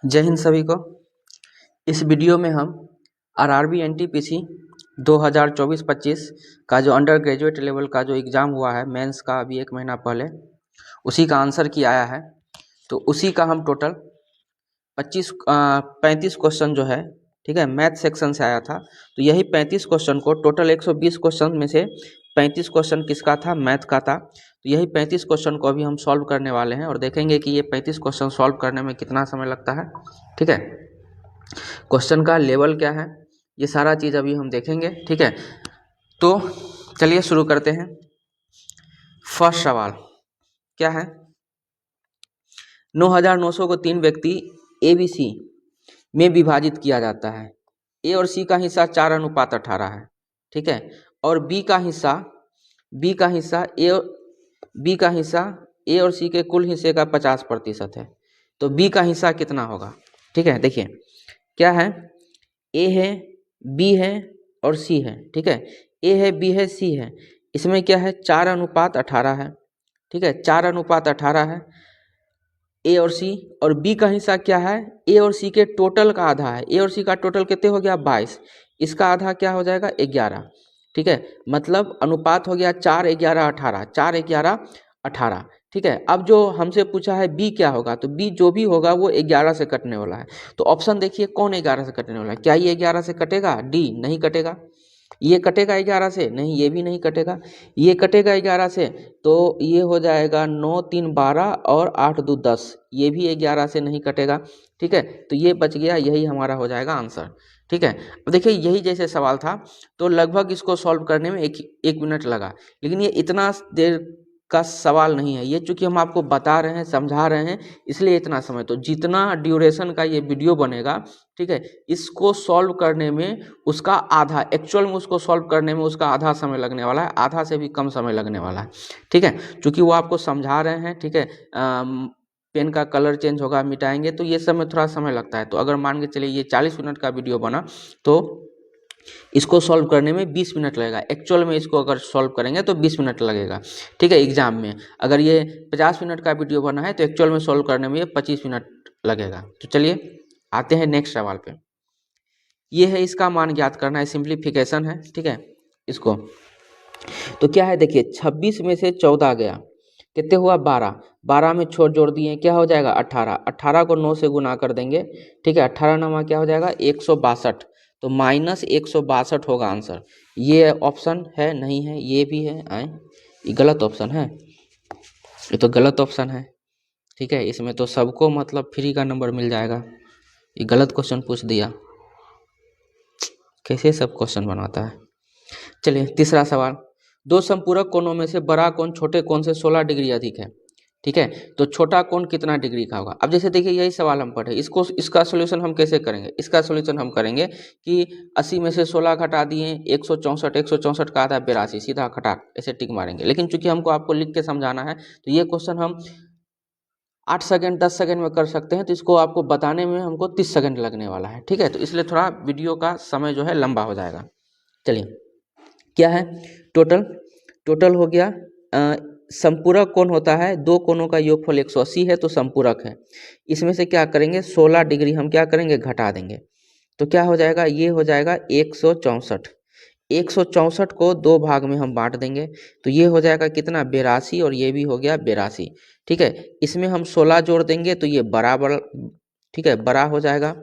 जय हिंद सभी को। इस वीडियो में हम आरआरबी एनटीपीसी 2024-25 का जो अंडर ग्रेजुएट लेवल का जो एग्ज़ाम हुआ है मेंस का अभी 1 महीना पहले, उसी का आंसर की आया है। तो उसी का हम टोटल 35 क्वेश्चन जो है, ठीक है, मैथ सेक्शन से आया था। तो यही 35 क्वेश्चन को टोटल 120 क्वेश्चन में से 35 क्वेश्चन किसका था? मैथ का था। तो यही 35 क्वेश्चन को अभी हम सॉल्व करने वाले हैं और देखेंगे कि ये 35 क्वेश्चन सॉल्व करने में कितना समय लगता है। ठीक है, क्वेश्चन का लेवल क्या है, ये सारा चीज़ अभी हम देखेंगे। ठीक है, तो चलिए शुरू करते हैं। फर्स्ट सवाल क्या है? 9,900 को 3 व्यक्ति ABC में विभाजित किया जाता है। ए और सी का हिस्सा 4:18 है। ठीक है, और बी का हिस्सा ए और सी के कुल हिस्से का 50% है। तो बी का हिस्सा कितना होगा? ठीक है, देखिए क्या है, ए है, बी है और सी है। ठीक है, ए है, बी है, सी है। इसमें क्या है? 4:18 है। ठीक है, 4:18 है ए और सी। और बी का हिस्सा क्या है? ए और सी के टोटल का आधा है। ए और सी का टोटल कितने हो गया? 22। इसका आधा क्या हो जाएगा? 11। ठीक है, मतलब अनुपात हो गया 4:11:18, 4:11:18। ठीक है, अब जो हमसे पूछा है बी क्या होगा, तो बी जो भी होगा वो 11 से कटने वाला है। तो ऑप्शन देखिए, कौन 11 से कटने वाला है? क्या ये 11 से कटेगा? डी नहीं कटेगा। ये कटेगा 11 से? नहीं, ये भी नहीं कटेगा। ये कटेगा 11 से, तो ये हो जाएगा 9 3 12 और 8 2 10। ये भी 11 से नहीं कटेगा। ठीक है, तो ये बच गया, यही हमारा हो जाएगा आंसर। ठीक है, अब देखिए यही जैसे सवाल था, तो लगभग इसको सॉल्व करने में एक मिनट लगा। लेकिन ये इतना देर का सवाल नहीं है, ये चूंकि हम आपको बता रहे हैं, समझा रहे हैं, इसलिए इतना समय। तो जितना ड्यूरेशन का ये वीडियो बनेगा, ठीक है, इसको सॉल्व करने में उसका आधा, एक्चुअल में उसको सॉल्व करने में उसका आधा समय लगने वाला है, आधा से भी कम समय लगने वाला है। ठीक है, चूंकि वो आपको समझा रहे हैं। ठीक है, पेन का कलर चेंज होगा, मिटाएंगे, तो ये सब में थोड़ा समय लगता है। तो अगर मान के चलिए ये 40 मिनट का वीडियो बना, तो इसको सॉल्व करने में 20 मिनट लगेगा। एक्चुअल में इसको अगर सॉल्व करेंगे तो 20 मिनट लगेगा। ठीक है, एग्जाम में अगर ये 50 मिनट का वीडियो बना है तो एक्चुअल में सॉल्व करने में ये 25 मिनट लगेगा। तो चलिए आते हैं नेक्स्ट सवाल पे। ये है, इसका मान ज्ञात करना है, सिंप्लीफिकेशन है। ठीक है, इसको तो क्या है, देखिए 26 में से 14 गया, कितने हुआ? 12। 12 में छोड़ जोड़ दिए, क्या हो जाएगा? 18। 18 को 9 से गुना कर देंगे। ठीक है, 18 नमा क्या हो जाएगा? 162। तो -162 होगा आंसर। ये ऑप्शन है, नहीं है, ये भी है, आए ये गलत ऑप्शन है, ये तो गलत ऑप्शन है। ठीक है, इसमें तो सबको मतलब फ्री का नंबर मिल जाएगा। ये गलत क्वेश्चन पूछ दिया, कैसे सब क्वेश्चन बनाता है। चलिए तीसरा सवाल, दो समपूरक कोणों में से बड़ा कोण छोटे कोण से 16 डिग्री अधिक है। ठीक है, तो छोटा कोण कितना डिग्री का होगा? अब जैसे देखिए यही सवाल हम पढ़े, इसका सॉल्यूशन हम कैसे करेंगे? इसका सॉल्यूशन हम करेंगे कि 80 में से 16 घटा दिए, 164, 164 का आधा 82, सीधा घटा ऐसे टिक मारेंगे। लेकिन चूंकि हमको आपको लिख के समझाना है, तो ये क्वेश्चन हम 8 सेकंड 10 सेकंड में कर सकते हैं। तो इसको आपको बताने में हमको 30 सेकंड लगने वाला है। ठीक है, तो इसलिए थोड़ा वीडियो का समय जो है लंबा हो जाएगा। चलिए क्या है, टोटल हो गया। संपूरक कोण होता है, दो कोणों का योगफल 180 है, तो संपूरक है। इसमें से क्या करेंगे? 16 डिग्री हम क्या करेंगे? घटा देंगे। तो क्या हो जाएगा? ये हो जाएगा 164। 164 को 2 भाग में हम बांट देंगे, तो ये हो जाएगा कितना? 82, और ये भी हो गया 82। ठीक है, इसमें हम 16 जोड़ देंगे तो ये बराबर, ठीक है, बड़ा हो जाएगा।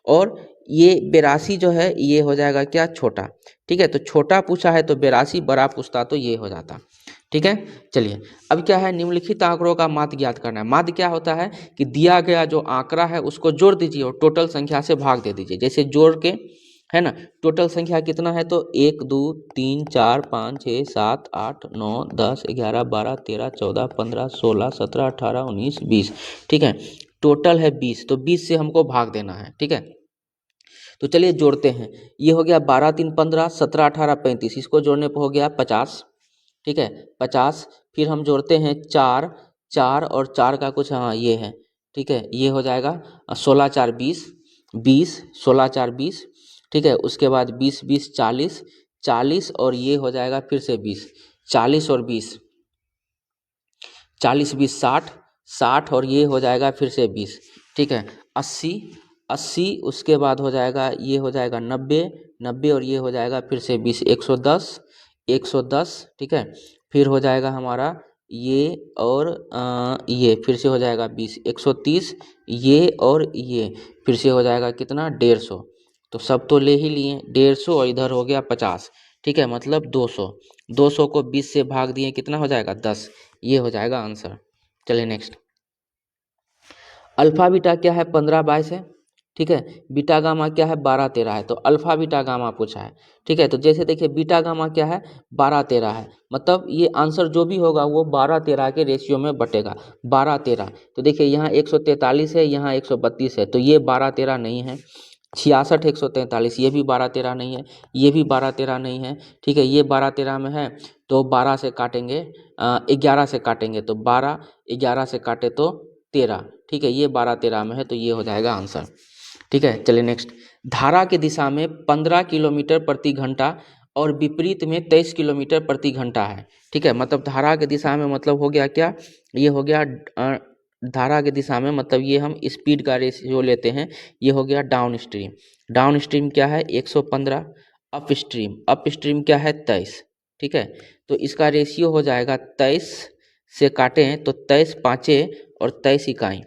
और ये 82 जो है ये हो जाएगा क्या? छोटा। ठीक है, तो छोटा पूछा है तो 82, बड़ा पूछता तो ये हो जाता। ठीक है, चलिए अब क्या है, निम्नलिखित आंकड़ों का माध्य ज्ञात करना है। माध्य क्या होता है कि दिया गया जो आंकड़ा है उसको जोड़ दीजिए और टोटल संख्या से भाग दे दीजिए। जैसे जोड़ के, है ना, टोटल संख्या कितना है, तो 1 2 3 4 5 6 7 8 9 10 11 12 13 14 15 16 17 18 19 20। ठीक है, टोटल है 20, तो 20 से हमको भाग देना है। ठीक है, तो चलिए जोड़ते हैं। ये हो गया 12 3 15, 17 18 35, इसको जोड़ने पर हो गया 50। ठीक है, 50। फिर हम जोड़ते हैं 4, 4 और 4 का कुछ, हाँ ये है। ठीक है, ये हो जाएगा 16 4 20, 20 16 4 20। ठीक है, उसके बाद 20 20 40, 40 और ये हो जाएगा फिर से 20, 40 और 20, 40 20 60, 60 और ये हो जाएगा फिर से 20। ठीक है। 80, 80 उसके बाद हो जाएगा, ये हो जाएगा 90, 90 और ये हो जाएगा फिर से 20, 110, 110, ठीक है। फिर हो जाएगा हमारा ये और ये फिर से हो जाएगा 20, 130, ये और ये फिर से हो जाएगा कितना 150। तो सब तो ले ही लिए 150 और इधर हो गया 50, ठीक है, मतलब 200। 200 को 20 से भाग दिए कितना हो जाएगा 10। ये हो जाएगा आंसर। चलिए नेक्स्ट। अल्फा बीटा क्या है 15/22 है, ठीक है। बीटा गामा क्या है 12-13 है। तो अल्फा बीटा गामा पूछा है, ठीक है। तो जैसे देखिए बीटा गामा क्या है 12-13 है, मतलब ये आंसर जो भी होगा वो 12-13 के रेशियो में बटेगा। 12-13, तो देखिए यहाँ 143 है, यहाँ 132 है, तो ये 12-13 नहीं है। 66, 143 ये भी 12-13 नहीं है, ये भी 12-13 नहीं है, ठीक है। ये 12-13 में है तो 12 से काटेंगे, 11 से काटेंगे तो 12, 11 से काटे तो 13, ठीक है। ये 12-13 में है तो ये हो जाएगा आंसर, ठीक है। चलिए नेक्स्ट। धारा की दिशा में 15 किलोमीटर प्रति घंटा और विपरीत में 23 किलोमीटर प्रति घंटा है, ठीक है। मतलब धारा की दिशा में मतलब हो गया क्या, ये हो गया धारा की दिशा में मतलब ये हम स्पीड का रेशियो लेते हैं, ये हो गया डाउन स्ट्रीम। डाउन स्ट्रीम क्या है 115, अप स्ट्रीम, अप स्ट्रीम क्या है 23, ठीक है। तो इसका रेशियो हो जाएगा 23 से काटें तो 23 पाँचे और 23 इकाई,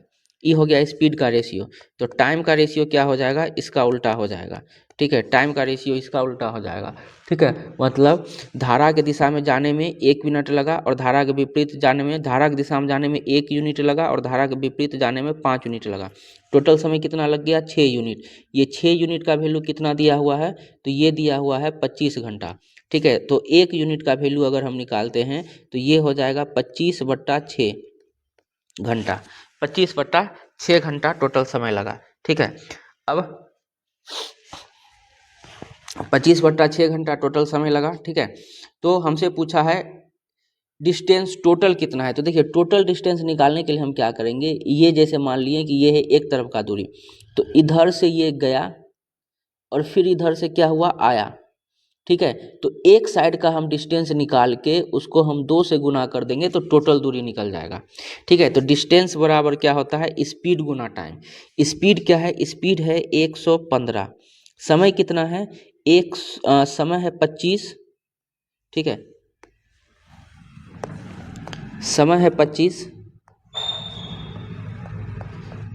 ये हो गया स्पीड का रेशियो। तो टाइम का रेशियो क्या हो जाएगा, इसका उल्टा हो जाएगा, ठीक है। टाइम का रेशियो इसका उल्टा हो जाएगा, ठीक है। मतलब धारा की दिशा में जाने में 1 मिनट लगा और धारा के विपरीत जाने में, धारा की दिशा में जाने में 1 यूनिट लगा और धारा के विपरीत जाने में 5 यूनिट लगा। टोटल समय कितना लग गया 6 यूनिट। ये 6 यूनिट का वैल्यू कितना दिया हुआ है, तो ये दिया हुआ है 25 घंटा, ठीक है। तो 1 यूनिट का वैल्यू अगर हम निकालते हैं तो ये हो जाएगा 25/6 घंटा, 25/6 घंटा टोटल समय लगा, ठीक है। अब 25/6 घंटा टोटल समय लगा, ठीक है। तो हमसे पूछा है डिस्टेंस टोटल कितना है। तो देखिए टोटल डिस्टेंस निकालने के लिए हम क्या करेंगे, ये जैसे मान लिए कि ये है एक तरफ का दूरी, तो इधर से ये गया और फिर इधर से क्या हुआ आया, ठीक है। तो एक साइड का हम डिस्टेंस निकाल के उसको हम 2 से गुना कर देंगे तो टोटल दूरी निकल जाएगा, ठीक है। तो डिस्टेंस बराबर क्या होता है स्पीड गुना टाइम। स्पीड क्या है, स्पीड है 115, समय कितना है समय है 25, ठीक है। समय है 25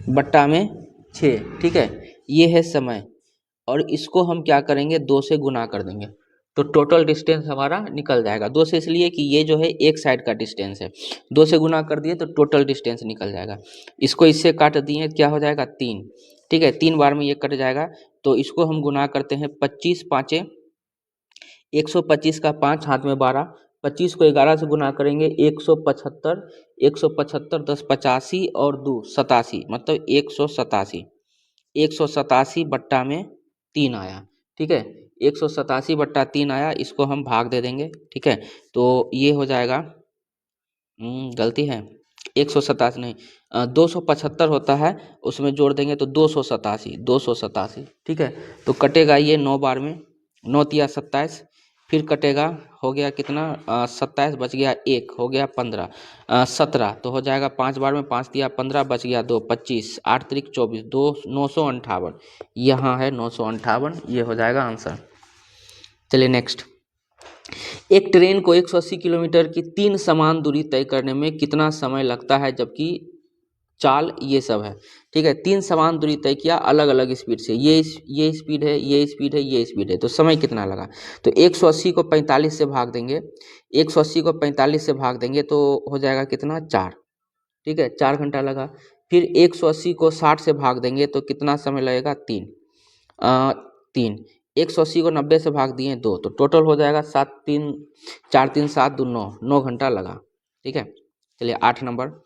बट्टा में 6, ठीक है। ये है समय और इसको हम क्या करेंगे 2 से गुना कर देंगे तो टोटल डिस्टेंस हमारा निकल जाएगा। 2 से इसलिए कि ये जो है एक साइड का डिस्टेंस है, 2 से गुना कर दिए तो टोटल डिस्टेंस निकल जाएगा। इसको इससे काट दिए क्या हो जाएगा 3, ठीक है। 3 बार में ये कट जाएगा तो इसको हम गुना करते हैं 25 पाँचे 125 का 5 हाथ में 12, 25 को 11 से गुना करेंगे 175, 175 10 85 और 2 87, मतलब 187, 187 बट्टा में 3 आया, ठीक है। 187/3 आया, इसको हम भाग दे देंगे, ठीक है। तो ये हो जाएगा गलती है 187 नहीं 275 होता है, उसमें जोड़ देंगे तो 287, 287, ठीक है। तो कटेगा ये 9 बार में, 9 तिया 27, फिर कटेगा हो गया कितना 27 बच गया 1 हो गया 15, 17 तो हो जाएगा 5 बार में 5 तिया 15 बच गया 2 25, 8 त्रिक 24, 2 958, यहाँ है 958, ये हो जाएगा आंसर। चलिए नेक्स्ट। एक ट्रेन को 180 किलोमीटर की 3 समान दूरी तय करने में कितना समय लगता है, जबकि चाल ये सब है, ठीक है। 3 समान दूरी तय किया अलग अलग स्पीड से, ये स्पीड है, ये स्पीड है, ये स्पीड है, तो समय कितना लगा। तो 180 को 45 से भाग देंगे, 180 को 45 से भाग देंगे तो हो जाएगा कितना 4, ठीक है, 4 घंटा लगा। फिर 180 को 60 से भाग देंगे तो कितना समय लगेगा 3, 3। 180 को 90 से भाग दिए 2, तो टोटल हो जाएगा 7 3 4 3 7 2 9, 9 घंटा लगा, ठीक है। चलिए 8 नंबर।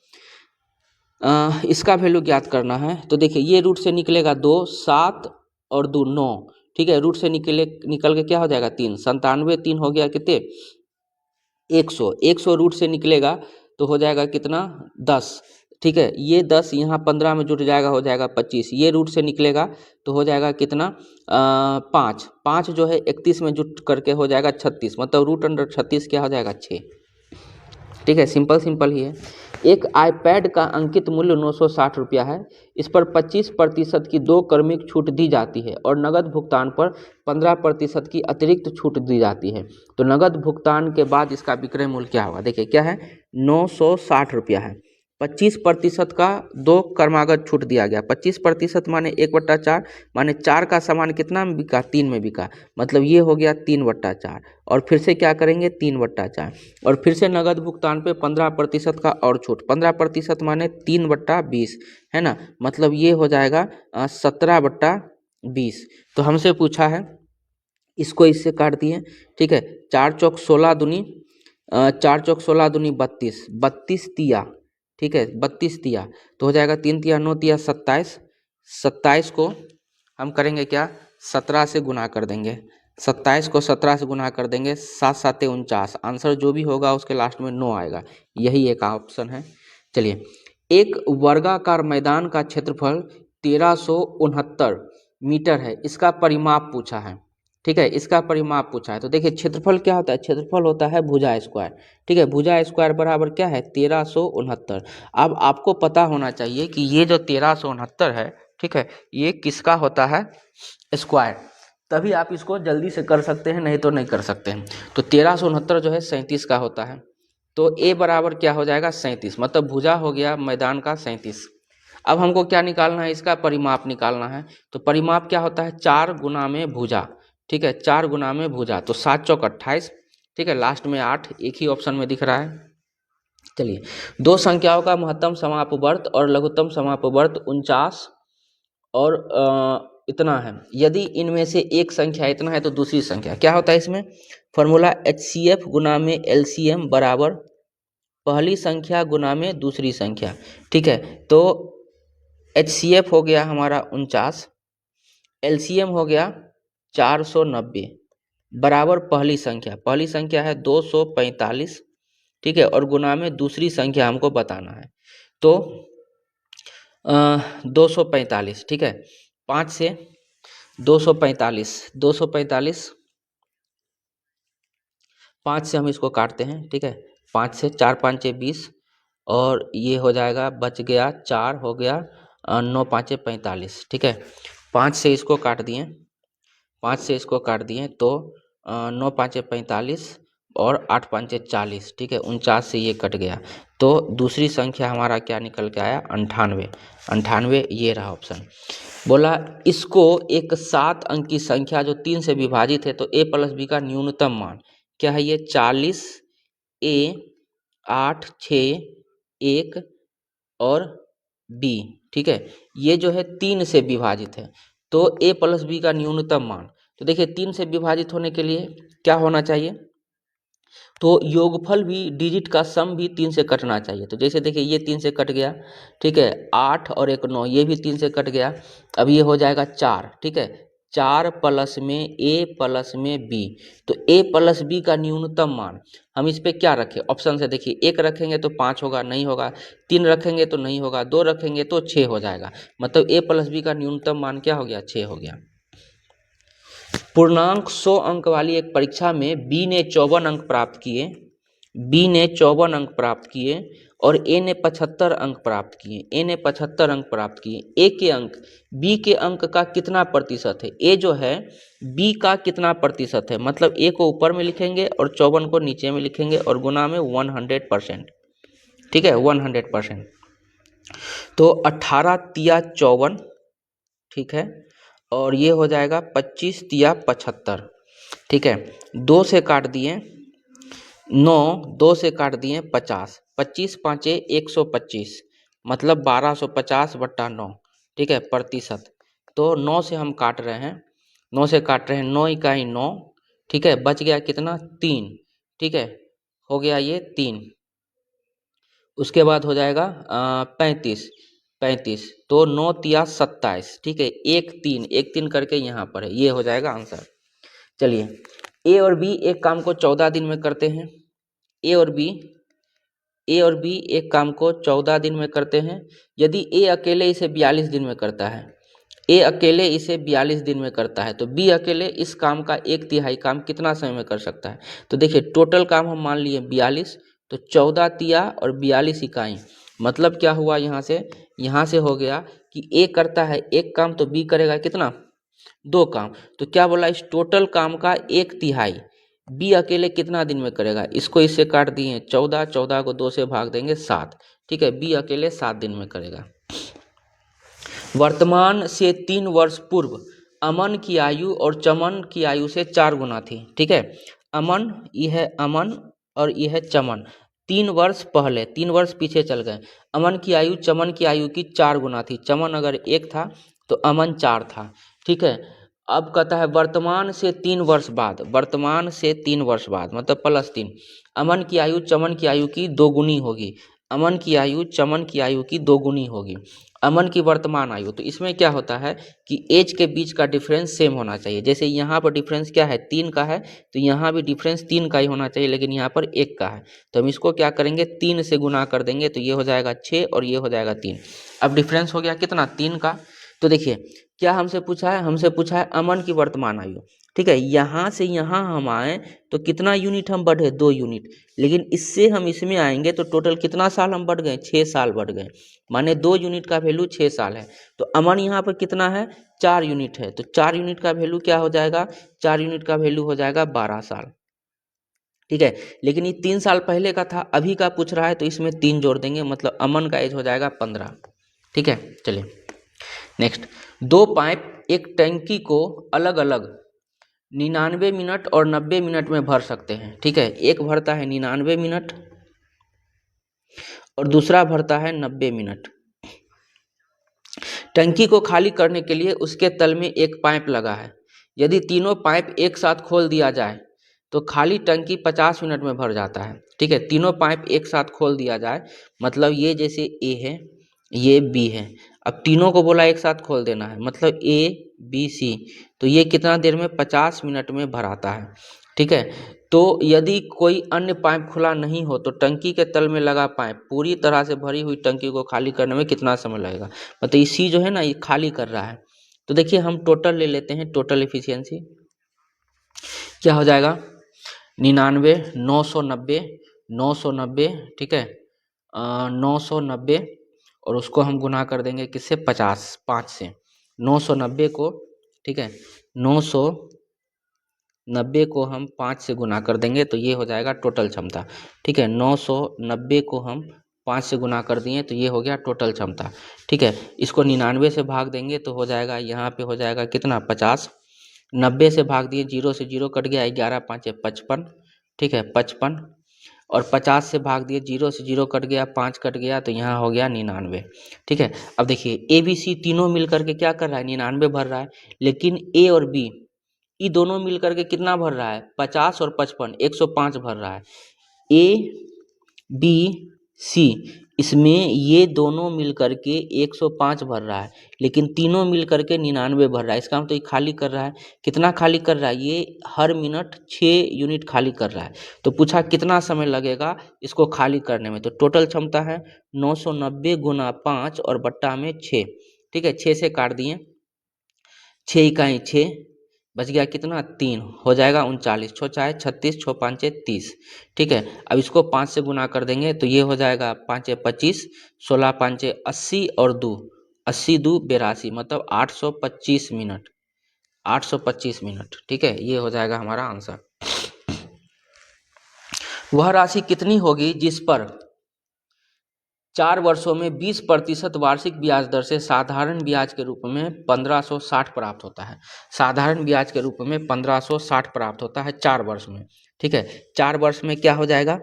इसका वैल्यू ज्ञात करना है। तो देखिए ये रूट से निकलेगा 2 7 और 2 9, ठीक है। रूट से निकल के क्या हो जाएगा 3, 97, 3 हो गया कितने 100, 100 रूट से निकलेगा तो हो जाएगा कितना 10, ठीक है। ये 10 यहाँ 15 में जुट जाएगा हो जाएगा 25, ये रूट से निकलेगा तो हो जाएगा कितना 5, 5 जो है 31 में जुट करके हो जाएगा 36, मतलब रूट अंडर 36 क्या हो जाएगा 6, ठीक है। सिंपल सिंपल ही है। एक आईपैड का अंकित मूल्य 960 रुपया है। इस पर 25% की 2 क्रमिक छूट दी जाती है और नगद भुगतान पर 15% की अतिरिक्त छूट दी जाती है। तो नगद भुगतान के बाद इसका विक्रय मूल्य क्या होगा? देखिए क्या है, 960 रुपया है। 25% का 2 क्रमागत छूट दिया गया। 25% माने 1/4 माने 4 का सामान कितना में बिका? 3 में बिका, मतलब ये हो गया 3/4। और फिर से क्या करेंगे? 3/4 और फिर से नगद भुगतान पे 15% का और छूट। 15% माने 3/20 है ना, मतलब ये हो जाएगा 17/20। तो हमसे पूछा है, इसको इससे काट दिए, ठीक है। 4 चौक 16 दूनी 4 चौक 16 दूनी 32, 32 तिया, ठीक है, 32 तिया तो हो जाएगा 3 तिया 9 तिया 27। 27 को हम करेंगे क्या? 17 से गुना कर देंगे। 27 को 17 से गुना कर देंगे, 7 7 49। आंसर जो भी होगा उसके लास्ट में 9 आएगा, यही एक ऑप्शन है। चलिए, एक वर्गाकार मैदान का क्षेत्रफल 1369 मीटर है, इसका परिमाप पूछा है, ठीक है, इसका परिमाप पूछा है। तो देखिए क्षेत्रफल क्या होता है? क्षेत्रफल होता है भुजा स्क्वायर, ठीक है। भुजा स्क्वायर बराबर क्या है? 1369। अब आपको पता होना चाहिए कि ये जो 1369 है, ठीक है, ये किसका होता है? स्क्वायर। तभी आप इसको जल्दी से कर सकते हैं, नहीं तो नहीं कर सकते हैं। तो 1369 जो है 37 का होता है। तो ए बराबर क्या हो जाएगा? 37, मतलब भुजा हो गया मैदान का 37। अब हमको क्या निकालना है? इसका परिमाप निकालना है। तो परिमाप क्या होता है? 4 गुना में भुजा, ठीक है, 4 गुना में भुजा। तो 7 चौक 28, ठीक है, लास्ट में 8 एक ही ऑप्शन में दिख रहा है। चलिए, दो संख्याओं का महत्तम समापवर्त और लघुत्तम समापवर्त 49 और इतना है। यदि इनमें से एक संख्या इतना है तो दूसरी संख्या क्या होता है? इसमें फॉर्मूला HCF गुना में LCM बराबर पहली संख्या गुना में दूसरी संख्या, ठीक है। तो HCF हो गया हमारा 49, LCM हो गया 490 बराबर पहली संख्या है 245, ठीक है, और गुना में दूसरी संख्या हमको बताना है। तो 245, ठीक है, 5 से 245, 5 से हम इसको काटते हैं, ठीक है। 5 से 4 5 20 और ये हो जाएगा, बच गया 4 हो गया 9 5 45, ठीक है। 5 से इसको काट दिए, 5 से इसको काट दिए तो 9 5 45 और 8 5 40, ठीक है। 49 से ये कट गया तो दूसरी संख्या हमारा क्या निकल के आया? 98। 98 ये रहा ऑप्शन। बोला इसको एक 7 अंक की संख्या जो 3 से विभाजित है तो a प्लस बी का न्यूनतम मान क्या है? ये 40 A 8 6 1 और B, ठीक है, ये जो है 3 से विभाजित है तो a प्लस बी का न्यूनतम मान। तो देखिए 3 से विभाजित होने के लिए क्या होना चाहिए? तो योगफल भी, डिजिट का सम भी 3 से कटना चाहिए। तो जैसे देखिए ये 3 से कट गया, ठीक है, 8 और 1 9, ये भी 3 से कट गया। अब ये हो जाएगा 4, ठीक है, 4 प्लस में a प्लस में b। तो a प्लस b का न्यूनतम मान हम इस पे क्या रखें? ऑप्शन से देखिए, 1 रखेंगे तो 5 होगा, नहीं होगा। 3 रखेंगे तो नहीं होगा। 2 रखेंगे तो 6 हो जाएगा। मतलब a प्लस b का न्यूनतम मान क्या हो गया? 6 हो गया। पूर्णांक 100 अंक वाली एक परीक्षा में B ने 54 अंक प्राप्त किए, B ने 54 अंक प्राप्त किए और A ने 75 अंक प्राप्त किए, A ने 75 अंक प्राप्त किए। A के अंक B के अंक का कितना प्रतिशत है? A जो है B का कितना प्रतिशत है? मतलब A को ऊपर में लिखेंगे और 54 को नीचे में लिखेंगे और गुना में 100%, ठीक है, 100%। तो 18 तिया 54, ठीक है, और ये हो जाएगा 25 तिया 75, ठीक है। 2 से काट दिए 9, 2 से काट दिए 50, 25 5 125, मतलब 1250/9, ठीक है, प्रतिशत। तो 9 से हम काट रहे हैं, 9 से काट रहे हैं, 9 इकाई 9, ठीक है, बच गया कितना? 3, ठीक है, हो गया ये 3। उसके बाद हो जाएगा 35, 35 तो 9 तिया 27, ठीक है, 1 3 1 3 करके यहाँ पर है, ये हो जाएगा आंसर। चलिए, ए और बी एक काम को 14 दिन में करते हैं। ए और बी एक काम को 14 दिन में करते हैं। यदि ए अकेले इसे 42 दिन में करता है, ए अकेले इसे 42 दिन में करता है, तो बी अकेले इस काम का 1/3 काम कितना समय में कर सकता है? तो देखिए टोटल काम हम मान लिए 42, तो 14 तिया और 42 इकाई, मतलब क्या हुआ, यहाँ से हो गया कि ए करता है एक काम तो बी करेगा कितना, 2 काम। तो क्या बोला, इस टोटल काम का 1/3 बी अकेले कितना दिन में करेगा, इसको इससे काट दिए 14, 14 को 2 से भाग देंगे 7, ठीक है, बी अकेले 7 दिन में करेगा। वर्तमान से 3 वर्ष पूर्व अमन की आयु और चमन की आयु से 4 गुना थी, ठीक है। अमन, ये है अमन और ये है चमन। 3 वर्ष पहले, 3 वर्ष पीछे चल गए। अमन की आयु चमन की आयु की 4 गुना थी। चमन अगर 1 था तो अमन 4 था, ठीक है। अब कहता है वर्तमान से 3 वर्ष बाद, वर्तमान से 3 वर्ष बाद मतलब +3, अमन की आयु चमन की आयु की 2 गुनी होगी। अमन की आयु चमन की आयु की 2 गुनी होगी। अमन की वर्तमान आयु, तो इसमें क्या होता है कि एज के बीच का डिफरेंस सेम होना चाहिए। जैसे यहाँ पर डिफरेंस क्या है, 3 का है, तो यहाँ भी डिफरेंस 3 का ही होना चाहिए, लेकिन यहाँ पर 1 का है। तो हम इसको क्या करेंगे, 3 से गुना कर देंगे, तो ये हो जाएगा 6 और ये हो जाएगा 3। अब डिफरेंस हो गया कितना, 3 का। तो देखिए क्या हमसे पूछा है, हमसे पूछा है अमन की वर्तमान आयु, ठीक है। यहाँ से यहाँ हम आए तो कितना यूनिट हम बढ़े, 2 यूनिट, लेकिन इससे हम इसमें आएंगे तो टोटल कितना साल हम बढ़ गए, 6 साल बढ़ गए, माने 2 यूनिट का वैल्यू 6 साल है। तो अमन यहाँ पर कितना है, 4 यूनिट है, तो 4 यूनिट का वैल्यू क्या हो जाएगा, 4 यूनिट का वैल्यू हो जाएगा 12 साल, ठीक है। लेकिन ये 3 साल पहले का था, अभी का पूछ रहा है, तो इसमें 3 जोड़ देंगे, मतलब अमन का एज हो जाएगा 15, ठीक है। चलिए नेक्स्ट, 2 पाइप एक टंकी को अलग अलग 99 मिनट और 90 मिनट में भर सकते हैं, ठीक है। एक भरता है 99 मिनट और दूसरा भरता है 90 मिनट। टंकी को खाली करने के लिए उसके तल में एक पाइप लगा है। यदि तीनों पाइप एक साथ खोल दिया जाए तो खाली टंकी 50 मिनट में भर जाता है, ठीक है। तीनों पाइप एक साथ खोल दिया जाए, मतलब ये जैसे ए है, ये बी है, अब तीनों को बोला एक साथ खोल देना है, मतलब ए बी सी, तो ये कितना देर में, 50 मिनट में भराता है, ठीक है। तो यदि कोई अन्य पाइप खुला नहीं हो तो टंकी के तल में लगा पाइप पूरी तरह से भरी हुई टंकी को खाली करने में कितना समय लगेगा, मतलब इसी जो है ना, ये खाली कर रहा है। तो देखिए हम टोटल ले लेते हैं, टोटल एफिशिएंसी क्या हो जाएगा, 99, 990, 990, ठीक है, 990 और उसको हम गुना कर देंगे किससे, 50, 5 से, 990 को, ठीक है, 990 को हम 5 से गुना कर देंगे तो ये हो जाएगा टोटल क्षमता, ठीक है। 990 को हम 5 से गुना कर दिए तो ये हो गया टोटल क्षमता, ठीक है। इसको 99 से भाग देंगे तो हो जाएगा, यहाँ पे हो जाएगा कितना, 50, 90 से भाग दिए, 0 से 0 कट गया, 11 5 55, ठीक है, 55, और 50 से भाग दिए, 0 से 0 कट गया, 5 कट गया, तो यहाँ हो गया 99, ठीक है। अब देखिए ए बी सी तीनों मिल करके क्या कर रहा है, 99 भर रहा है, लेकिन ए और बी ये दोनों मिल करके कितना भर रहा है, 50 और 55, 105 भर रहा है। ए बी सी इसमें ये दोनों मिल करके 105 भर रहा है, लेकिन तीनों मिल करके 99 भर रहा है। इसका मतलब ये खाली कर रहा है, कितना खाली कर रहा है, ये हर मिनट 6 यूनिट खाली कर रहा है। तो पूछा कितना समय लगेगा इसको खाली करने में, तो टोटल क्षमता है 990 गुना 5 और बट्टा में 6, ठीक है, 6 से काट दिए, 6 इकाई 6, बच गया कितना, 3, हो जाएगा 39, 6 चाहे 36, 6 5 30, ठीक है। अब इसको 5 से गुना कर देंगे तो ये हो जाएगा 5 25, 16 5 80 और 2, 80 2 82, मतलब 825 मिनट, 825 मिनट, ठीक है, ये हो जाएगा हमारा आंसर। वह राशि कितनी होगी जिस पर 4 वर्षों में 20% वार्षिक ब्याज दर से साधारण ब्याज के रूप में 1560 प्राप्त होता है। साधारण ब्याज के रूप में 1560 प्राप्त होता है 4 वर्ष में, ठीक है। 4 वर्ष में क्या हो जाएगा,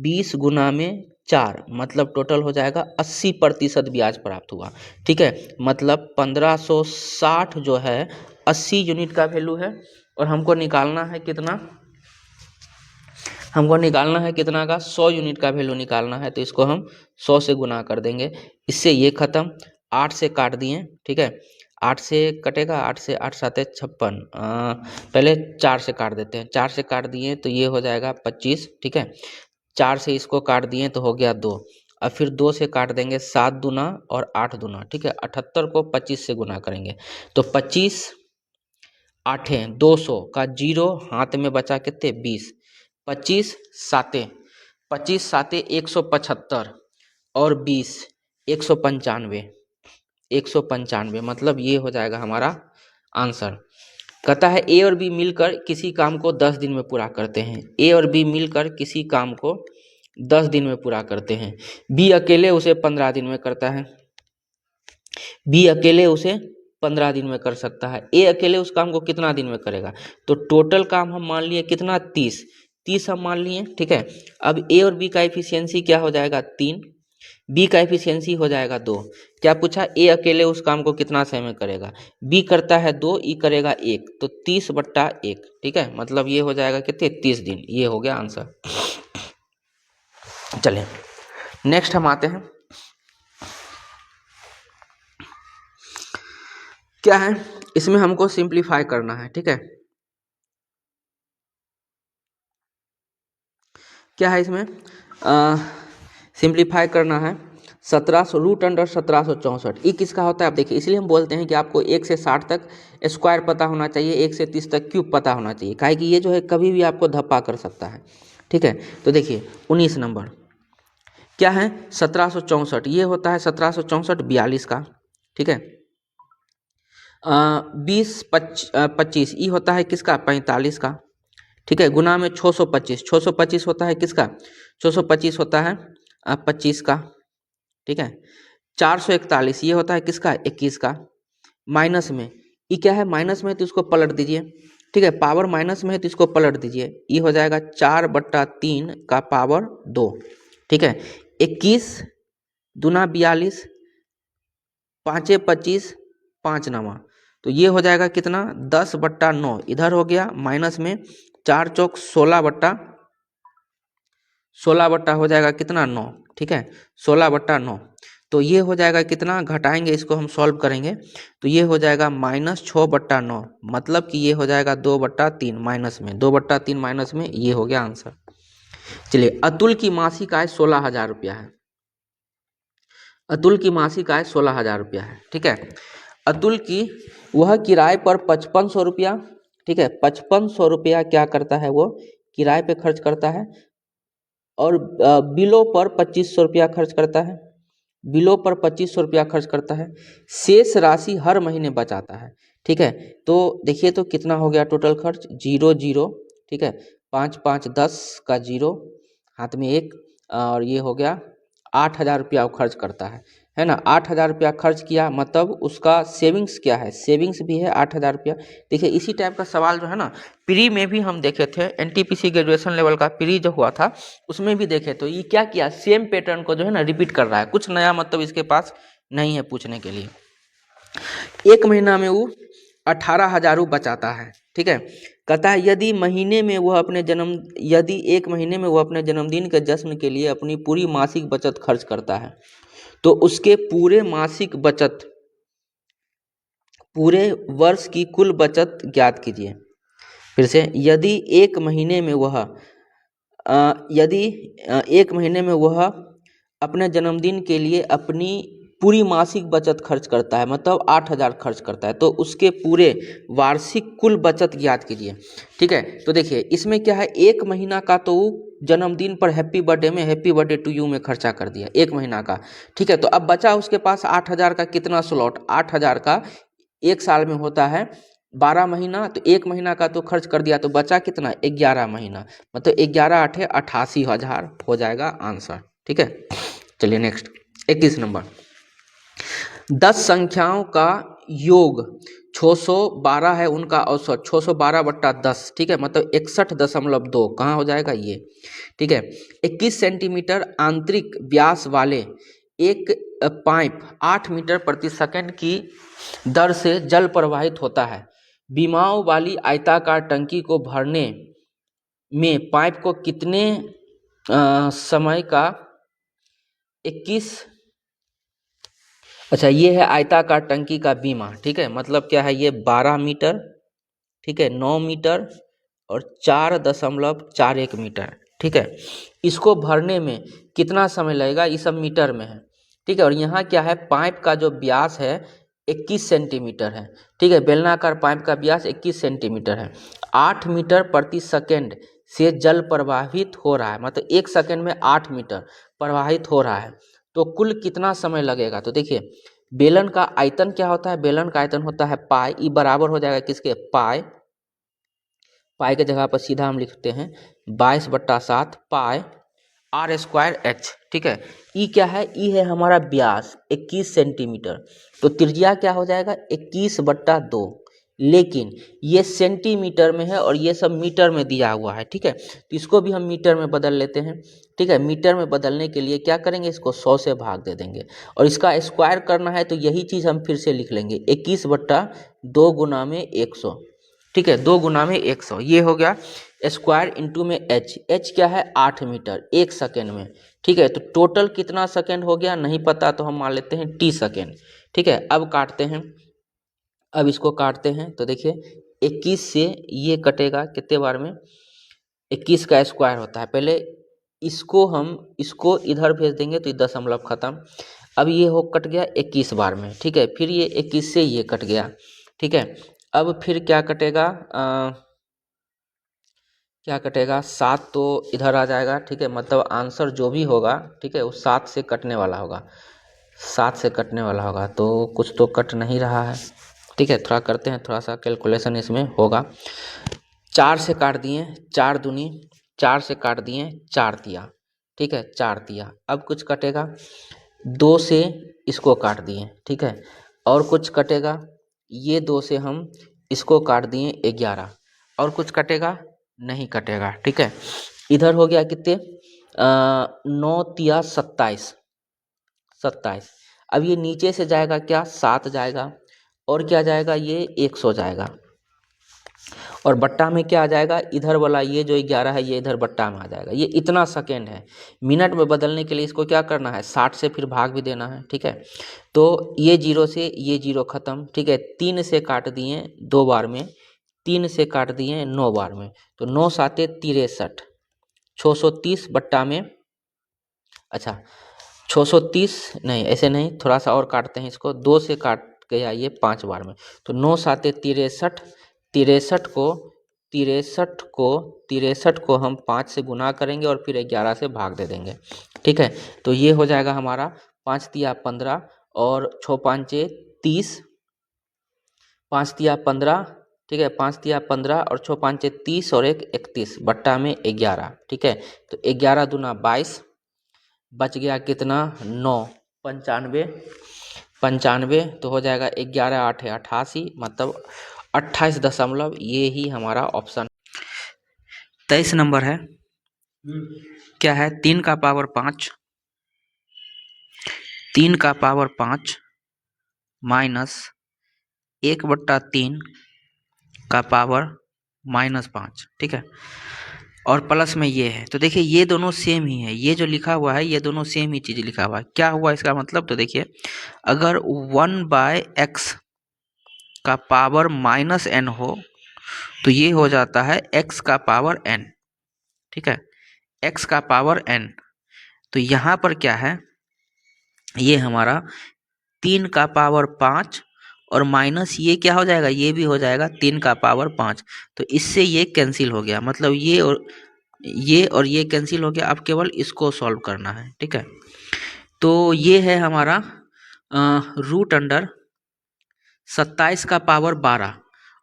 20 गुना में 4, मतलब टोटल हो जाएगा 80% ब्याज प्राप्त हुआ, ठीक है। मतलब 1560 जो है 80 यूनिट का वैल्यू है, और हमको निकालना है कितना, हमको निकालना है कितना का, 100 यूनिट का वैल्यू निकालना है, तो इसको हम 100 से गुना कर देंगे। इससे ये खत्म, 8 से काट दिए, ठीक है, 8 से कटेगा, 8 से 8 7 56, पहले 4 से काट देते हैं, 4 से काट दिए तो ये हो जाएगा 25, ठीक है। 4 से इसको काट दिए तो हो गया 2, अब फिर 2 से काट देंगे, 7 दूना और 8 दूना, ठीक है। 78 को 25 से गुना करेंगे तो 25 8 200 का 0 हाथ में बचा कितने, 20, 25 7 25 साते 175 और 20 195, 195 मतलब ये हो जाएगा हमारा आंसर। कहता है ए और बी मिलकर किसी काम को 10 दिन में पूरा करते हैं। ए और बी मिलकर किसी काम को 10 दिन में पूरा करते हैं। बी अकेले उसे 15 दिन में करता है। बी अकेले उसे 15 दिन में कर सकता है। ए अकेले उस काम को कितना दिन में करेगा? तो टोटल काम हम मान लिए कितना, 30 हम मान लिए, ठीक है। अब ए और बी का एफिशिएंसी क्या हो जाएगा, 3, बी का एफिशिएंसी हो जाएगा 2। क्या पूछा, ए अकेले उस काम को कितना समय में करेगा? बी करता है 2, ई करेगा 1, तो 30/1, ठीक है। मतलब ये हो जाएगा कितने, 30 दिन। ये हो गया आंसर। चलिए नेक्स्ट हम आते हैं। क्या है इसमें हमको सिंप्लीफाई करना है, ठीक है। क्या है इसमें सिंप्लीफाई करना है। 1700√1764 ये किसका होता है आप देखिए। इसलिए हम बोलते हैं कि आपको 1 से 60 तक स्क्वायर पता होना चाहिए, 1 से 30 तक क्यूब पता होना चाहिए, काहे कि ये जो है कभी भी आपको धप्पा कर सकता है, ठीक है। तो देखिए 19 नंबर क्या है, 1764 ये होता है 1764 42 का, ठीक है। 20/25 ये होता है किसका, 45 का, ठीक है। गुना में 625 होता है किसका, 625 होता है 25 का, ठीक है। 441 ये होता है किसका, 21 का। माइनस में ये क्या है, माइनस में है तो इसको पलट दीजिए, ठीक है। पावर माइनस में है तो इसको पलट दीजिए, ये हो जाएगा 4/3 का पावर 2, ठीक है। 21 दूना 42, 5 25, 5 9, तो ये हो जाएगा कितना, 10/9 इधर हो गया, माइनस में 4 चौक 16 हो जाएगा कितना, 9, ठीक है। 16/9 तो ये हो जाएगा कितना, घटाएंगे इसको हम सॉल्व करेंगे तो ये हो जाएगा -6/9, मतलब कि ये हो जाएगा 2/3 माइनस में, 2/3 माइनस में, ये हो गया आंसर। चलिए अतुल की मासिक आय 16,000 रुपया है। अतुल की मासिक आय 16,000 रुपया है, ठीक है। अतुल की वह किराए पर 5500 रुपया, ठीक है, 5500 रुपया क्या करता है, वो किराए पे खर्च करता है और बिलों पर 2500 रुपया खर्च करता है, बिलों पर 2500 रुपया खर्च करता है। शेष राशि हर महीने बचाता है, ठीक है। तो देखिए तो कितना हो गया टोटल खर्च, 0 0, ठीक है। 5 5 10 का 0, हाथ में 1, और ये हो गया 8,000 रुपया वो खर्च करता है ना। 8,000 रुपया खर्च किया, मतलब उसका सेविंग्स क्या है, सेविंग्स भी है 8,000 रुपया। देखिए इसी टाइप का सवाल जो है ना प्री में भी हम देखे थे, एनटीपीसी ग्रेजुएशन लेवल का प्री जो हुआ था उसमें भी देखे, तो ये क्या किया, सेम पैटर्न को जो है ना रिपीट कर रहा है, कुछ नया मतलब इसके पास नहीं है पूछने के लिए। एक महीना में वो 18,000 बचाता है, ठीक है। कहता है यदि एक महीने में वह अपने जन्मदिन के जश्न के लिए अपनी पूरी मासिक बचत खर्च करता है तो उसके पूरे मासिक बचत, पूरे वर्ष की कुल बचत ज्ञात कीजिए। फिर से, यदि एक महीने में वह अपने जन्मदिन के लिए अपनी पूरी मासिक बचत खर्च करता है, मतलब 8,000 खर्च करता है, तो उसके पूरे वार्षिक कुल बचत ज्ञात कीजिए, ठीक है। तो देखिए इसमें क्या है, एक महीना का तो जन्मदिन पर हैप्पी बर्थडे में हैप्पी बर्थडे टू यू में खर्चा कर दिया, एक महीना का, ठीक है। तो अब बचा उसके पास 8,000 का कितना स्लॉट, 8,000 का एक साल में होता है 12 महीना, तो एक महीना का तो खर्च कर दिया, तो बचा कितना, 11 महीना, मतलब 11 8 88,000 हो जाएगा आंसर, ठीक है। चलिए नेक्स्ट 21 नंबर, 10 संख्याओं का योग 612 है, उनका औसत 612/10, ठीक है, मतलब 61.2 कहाँ हो जाएगा ये, ठीक है। 21 सेंटीमीटर आंतरिक व्यास वाले एक पाइप 8 मीटर प्रति सेकंड की दर से जल प्रवाहित होता है। विमाओं वाली आयताकार टंकी को भरने में पाइप को कितने समय का 21, अच्छा ये है आयताकार टंकी का बीमा, ठीक है, मतलब क्या है ये 12 मीटर, ठीक है, 9 मीटर और 4.41 मीटर, ठीक है। इसको भरने में कितना समय लगेगा, ये सब मीटर में है, ठीक है। और यहाँ क्या है, पाइप का जो व्यास है 21 सेंटीमीटर है, ठीक है, बेलनाकार पाइप का व्यास 21 सेंटीमीटर है। 8 मीटर प्रति सेकंड से जल प्रवाहित हो रहा है, मतलब 1 सेकंड में 8 मीटर प्रवाहित हो रहा है, तो कुल कितना समय लगेगा। तो देखिए बेलन का आयतन क्या होता है, बेलन का आयतन होता है पाई, ई बराबर हो जाएगा किसके, पाई, पाई के जगह पर सीधा हम लिखते हैं 22/7 पाई आर स्क्वायर एच। ठीक है, ई क्या है, ई है हमारा व्यास 21 सेंटीमीटर, तो त्रिज्या क्या हो जाएगा 21/2, लेकिन ये सेंटीमीटर में है और ये सब मीटर में दिया हुआ है। ठीक है, तो इसको भी हम मीटर में बदल लेते हैं। ठीक है, मीटर में बदलने के लिए क्या करेंगे, इसको 100 से भाग दे देंगे और इसका स्क्वायर करना है, तो यही चीज़ हम फिर से लिख लेंगे 21/2 गुना में 100। ठीक है, 2 गुना में 100, ये हो गया स्क्वायर इंटू में एच, एच क्या है 8 मीटर 1 सेकेंड में। ठीक है, तो टोटल कितना सेकेंड हो गया नहीं पता, तो हम मान लेते हैं टी सेकेंड। ठीक है, अब काटते हैं, अब इसको काटते हैं, तो देखिए 21 से ये कटेगा कितने बार में, 21 का स्क्वायर होता है, पहले इसको इधर भेज देंगे तो ये दशमलव खत्म। अब ये हो कट गया 21 बार में। ठीक है, फिर ये 21 से ये कट गया। ठीक है, अब फिर क्या कटेगा, क्या कटेगा 7 तो इधर आ जाएगा। ठीक है, मतलब आंसर जो भी होगा, ठीक है, वो 7 से कटने वाला होगा, 7 से कटने वाला होगा, तो कुछ तो कट नहीं रहा है। ठीक है, थोड़ा करते हैं, थोड़ा सा कैलकुलेशन इसमें होगा। 4 से काट दिए 4 दूनी, 4 से काट दिए 4 तिया। ठीक है, 4 तिया। अब कुछ कटेगा, 2 से इसको काट दिए। ठीक है, और कुछ कटेगा, ये 2 से हम इसको काट दिए 11, और कुछ कटेगा नहीं कटेगा। ठीक है, इधर हो गया कितने, 9 तिया 27, 27। अब ये नीचे से जाएगा क्या, 7 जाएगा, और क्या जाएगा ये 100 जाएगा, और बट्टा में क्या आ जाएगा, इधर वाला ये जो 11 है ये इधर बट्टा में आ जाएगा। ये इतना सेकेंड है, मिनट में बदलने के लिए इसको क्या करना है 60 से फिर भाग भी देना है। ठीक है, तो ये 0 से ये 0 खत्म। ठीक है, 3 से काट दिए 2 बार में, 3 से काट दिए 9 बार में, तो 9 7 63, 630 बट्टा में, अच्छा 630 नहीं, ऐसे नहीं, थोड़ा सा और काटते हैं इसको, 2 से काट गया ये 5 बार में, तो 9 7 63, 63 को हम 5 से गुना करेंगे और फिर 11 से भाग दे देंगे। ठीक है, तो ये हो जाएगा हमारा 5 तिया 15 और 6 5 30, 5 तिया 15। ठीक है, 5 तिया 15 और 6 5 30 और 1 31 बट्टा में 11। ठीक है, तो 11 दूना 22, बच गया कितना 9, 95, 95, तो हो जाएगा 11 8 है 88, मतलब 28 दशमलव, ये ही हमारा ऑप्शन 23 नंबर है। क्या है, 3 का पावर 5, 3 का पावर 5 माइनस 1/3 का पावर -5। ठीक है, और प्लस में ये है, तो देखिए ये दोनों सेम ही है, ये जो लिखा हुआ है ये दोनों सेम ही चीज़ लिखा हुआ है। क्या हुआ इसका मतलब, तो देखिए अगर 1/x का पावर -n हो तो ये हो जाता है x का पावर n। ठीक है, x का पावर n, तो यहाँ पर क्या है, ये हमारा 3 का पावर 5 और माइनस ये क्या हो जाएगा, ये भी हो जाएगा 3 का पावर 5, तो इससे ये कैंसिल हो गया, मतलब ये और ये कैंसिल हो गया। अब केवल इसको सॉल्व करना है। ठीक है, तो ये है हमारा √27 का पावर 12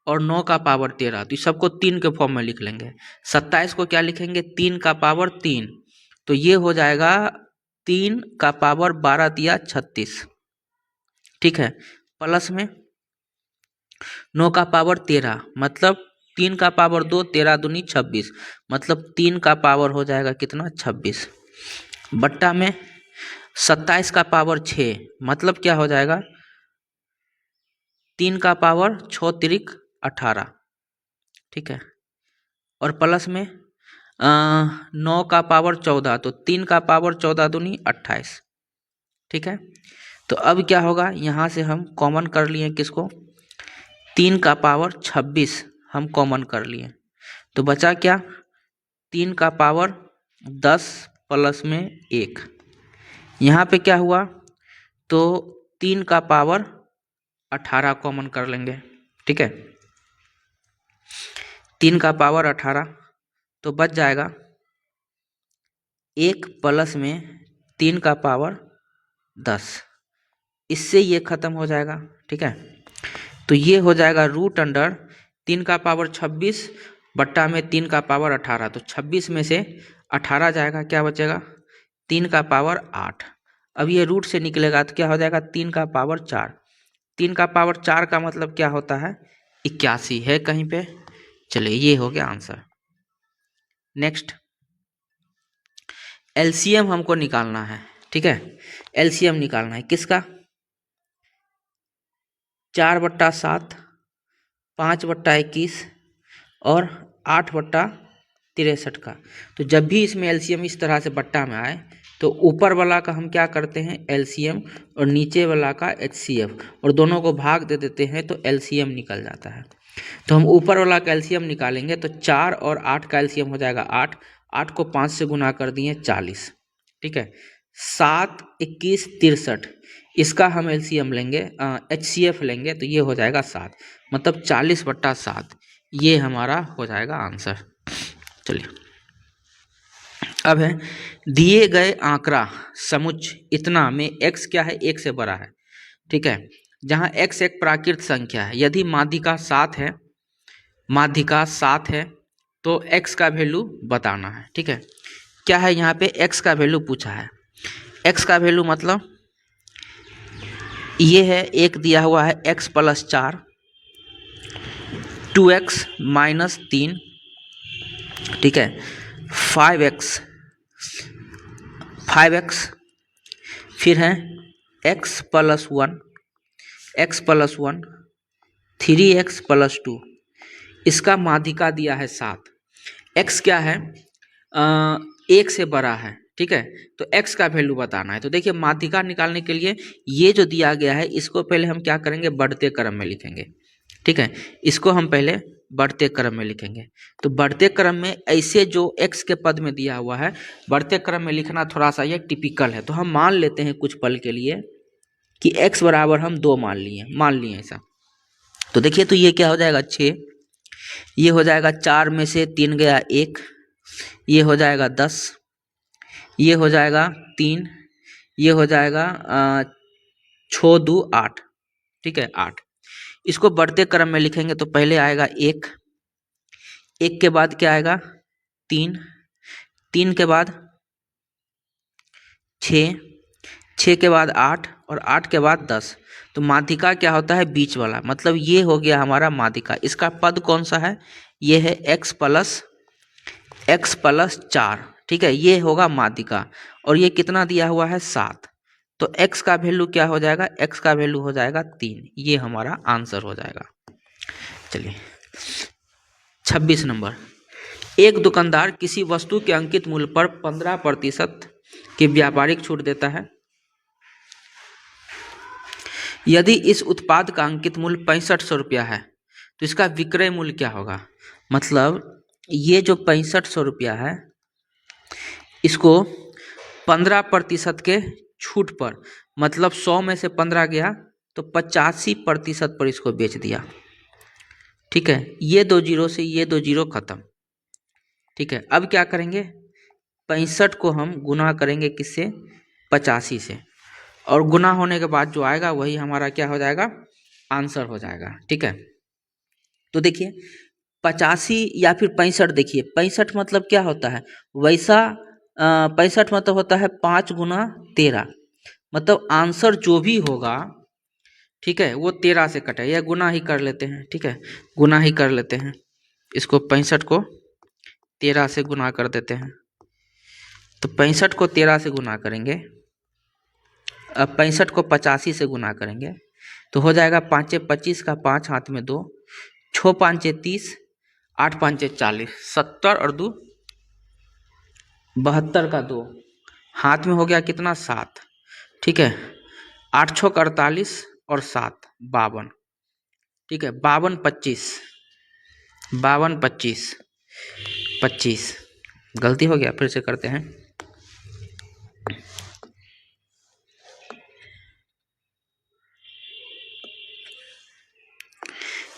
और 9 का पावर 13, तो इस सबको 3 के फॉर्म में लिख लेंगे। 27 को क्या लिखेंगे, 3 का पावर 3, तो ये हो जाएगा 3 का पावर 12 तिया 36। ठीक है, प्लस में 9 का पावर 13, मतलब 3 का पावर 2, 13 दूनी 26, मतलब 3 का पावर हो जाएगा कितना 26, बट्टा में 27 का पावर 6, मतलब क्या हो जाएगा 3 का पावर 6 तिरिक 18। ठीक है, और प्लस में 9 का पावर 14, तो 3 का पावर 14 दूनी 28। ठीक है, तो अब क्या होगा, यहाँ से हम कॉमन कर लिए किसको, 3 का पावर 26 हम कॉमन कर लिए, तो बचा क्या 3 का पावर 10 प्लस में 1, यहाँ पे क्या हुआ, तो 3 का पावर 18 कॉमन कर लेंगे। ठीक है, 3 का पावर 18, तो बच जाएगा 1 प्लस में 3 का पावर 10। इससे ये खत्म हो जाएगा। ठीक है, तो ये हो जाएगा रूट अंडर 3 का पावर 26 बट्टा में 3 का पावर 18। तो 26 में से 18 जाएगा, क्या बचेगा 3 का पावर 8। अब ये रूट से निकलेगा तो क्या हो जाएगा 3 का पावर 4। 3 का पावर 4 का मतलब क्या होता है 81 है कहीं पे। चलिए ये हो गया आंसर। नेक्स्ट, एलसीएम हमको निकालना है। ठीक है, एलसीएम निकालना है किसका, 4/7, 5/21 और 8/63 का। तो जब भी इसमें एलसीएम इस तरह से बट्टा में आए तो ऊपर वाला का हम क्या करते हैं एलसीएम और नीचे वाला का एचसीएफ और दोनों को भाग दे देते हैं तो एलसीएम निकल जाता है। तो हम ऊपर वाला का एलसीएम निकालेंगे तो 4 और 8 का एलसीएम हो जाएगा 8। 8 को 5 से गुना कर दिए 40। ठीक है, 7, 21, 63 इसका हम एलसीएम लेंगे एचसीएफ लेंगे तो ये हो जाएगा 7, मतलब 40/7 ये हमारा हो जाएगा आंसर। चलिए अब है दिए गए आंकड़ा समुच्च इतना में x क्या है 1 से बड़ा है। ठीक है, जहाँ x एक प्राकृत संख्या है, यदि माध्यिका 7 है, माध्यिका 7 है तो x का वैल्यू बताना है। ठीक है, क्या है यहाँ पे x का वैल्यू पूछा है। x का वैल्यू मतलब ये है, एक दिया हुआ है x + 4, 2x - 3, ठीक है, 5x, फिर है x + 1, 3x + 2, इसका माध्यिका दिया है 7। x क्या है 1 से बड़ा है। ठीक है, तो x का वैल्यू बताना है। तो देखिए माध्यिका निकालने के लिए ये जो दिया गया है इसको पहले हम क्या करेंगे बढ़ते क्रम में लिखेंगे। ठीक है, इसको हम पहले बढ़ते क्रम में लिखेंगे। तो बढ़ते क्रम में ऐसे जो x के पद में दिया हुआ है बढ़ते क्रम में लिखना थोड़ा सा ये टिपिकल है। तो हम मान लेते हैं कुछ पल के लिए कि x बराबर हम 2 मान लिए ऐसा। तो देखिए तो ये क्या हो जाएगा 6, ये हो जाएगा 4 में से 3 गया 1, ये हो जाएगा 10, ये हो जाएगा 3, ये हो जाएगा 6 2 8। ठीक है 8। इसको बढ़ते क्रम में लिखेंगे तो पहले आएगा 1, 1 के बाद क्या आएगा 3, 3 के बाद 6, 6 के बाद 8 और 8 के बाद 10। तो माध्यिका क्या होता है बीच वाला, मतलब ये हो गया हमारा माध्यिका। इसका पद कौन सा है, ये है x + 4। ठीक है, ये होगा माध्यिका और ये कितना दिया हुआ है 7। तो x का वैल्यू क्या हो जाएगा, x का वैल्यू हो जाएगा 3। ये हमारा आंसर हो जाएगा। चलिए 26 नंबर, एक दुकानदार किसी वस्तु के अंकित मूल्य पर 15% की व्यापारिक छूट देता है। यदि इस उत्पाद का अंकित मूल्य 6500 रुपया है तो इसका विक्रय मूल्य क्या होगा। मतलब ये जो 6500 रुपया है इसको 15% के छूट पर, मतलब 100 में से 15 गया तो 85% पर इसको बेच दिया। ठीक है, ये 2 जीरो से ये 2 जीरो खत्म। ठीक है, अब क्या करेंगे 65 को हम गुना करेंगे किससे 85 से, और गुना होने के बाद जो आएगा वही हमारा क्या हो जाएगा आंसर हो जाएगा। ठीक है, तो देखिए 85 या फिर 65, देखिए 65 मतलब क्या होता है वैसा 65 मतलब होता है 5 गुना 13, मतलब आंसर जो भी होगा ठीक है वो 13 से कटे, या गुना ही कर लेते हैं। ठीक है, गुना ही कर लेते हैं, इसको 65 को 13 से गुना कर देते हैं। तो 65 को 13 से गुना करेंगे, अब 65 को 85 से गुना करेंगे तो हो जाएगा 5 25 का 5 हाथ में 2, 6 5 30, 8 5 40, 70 और 2 72 का 2 हाथ में हो गया कितना 7। ठीक है, 8 6 48 और 7 52। ठीक है, 52 25, 52 25 25, गलती हो गया फिर से करते हैं।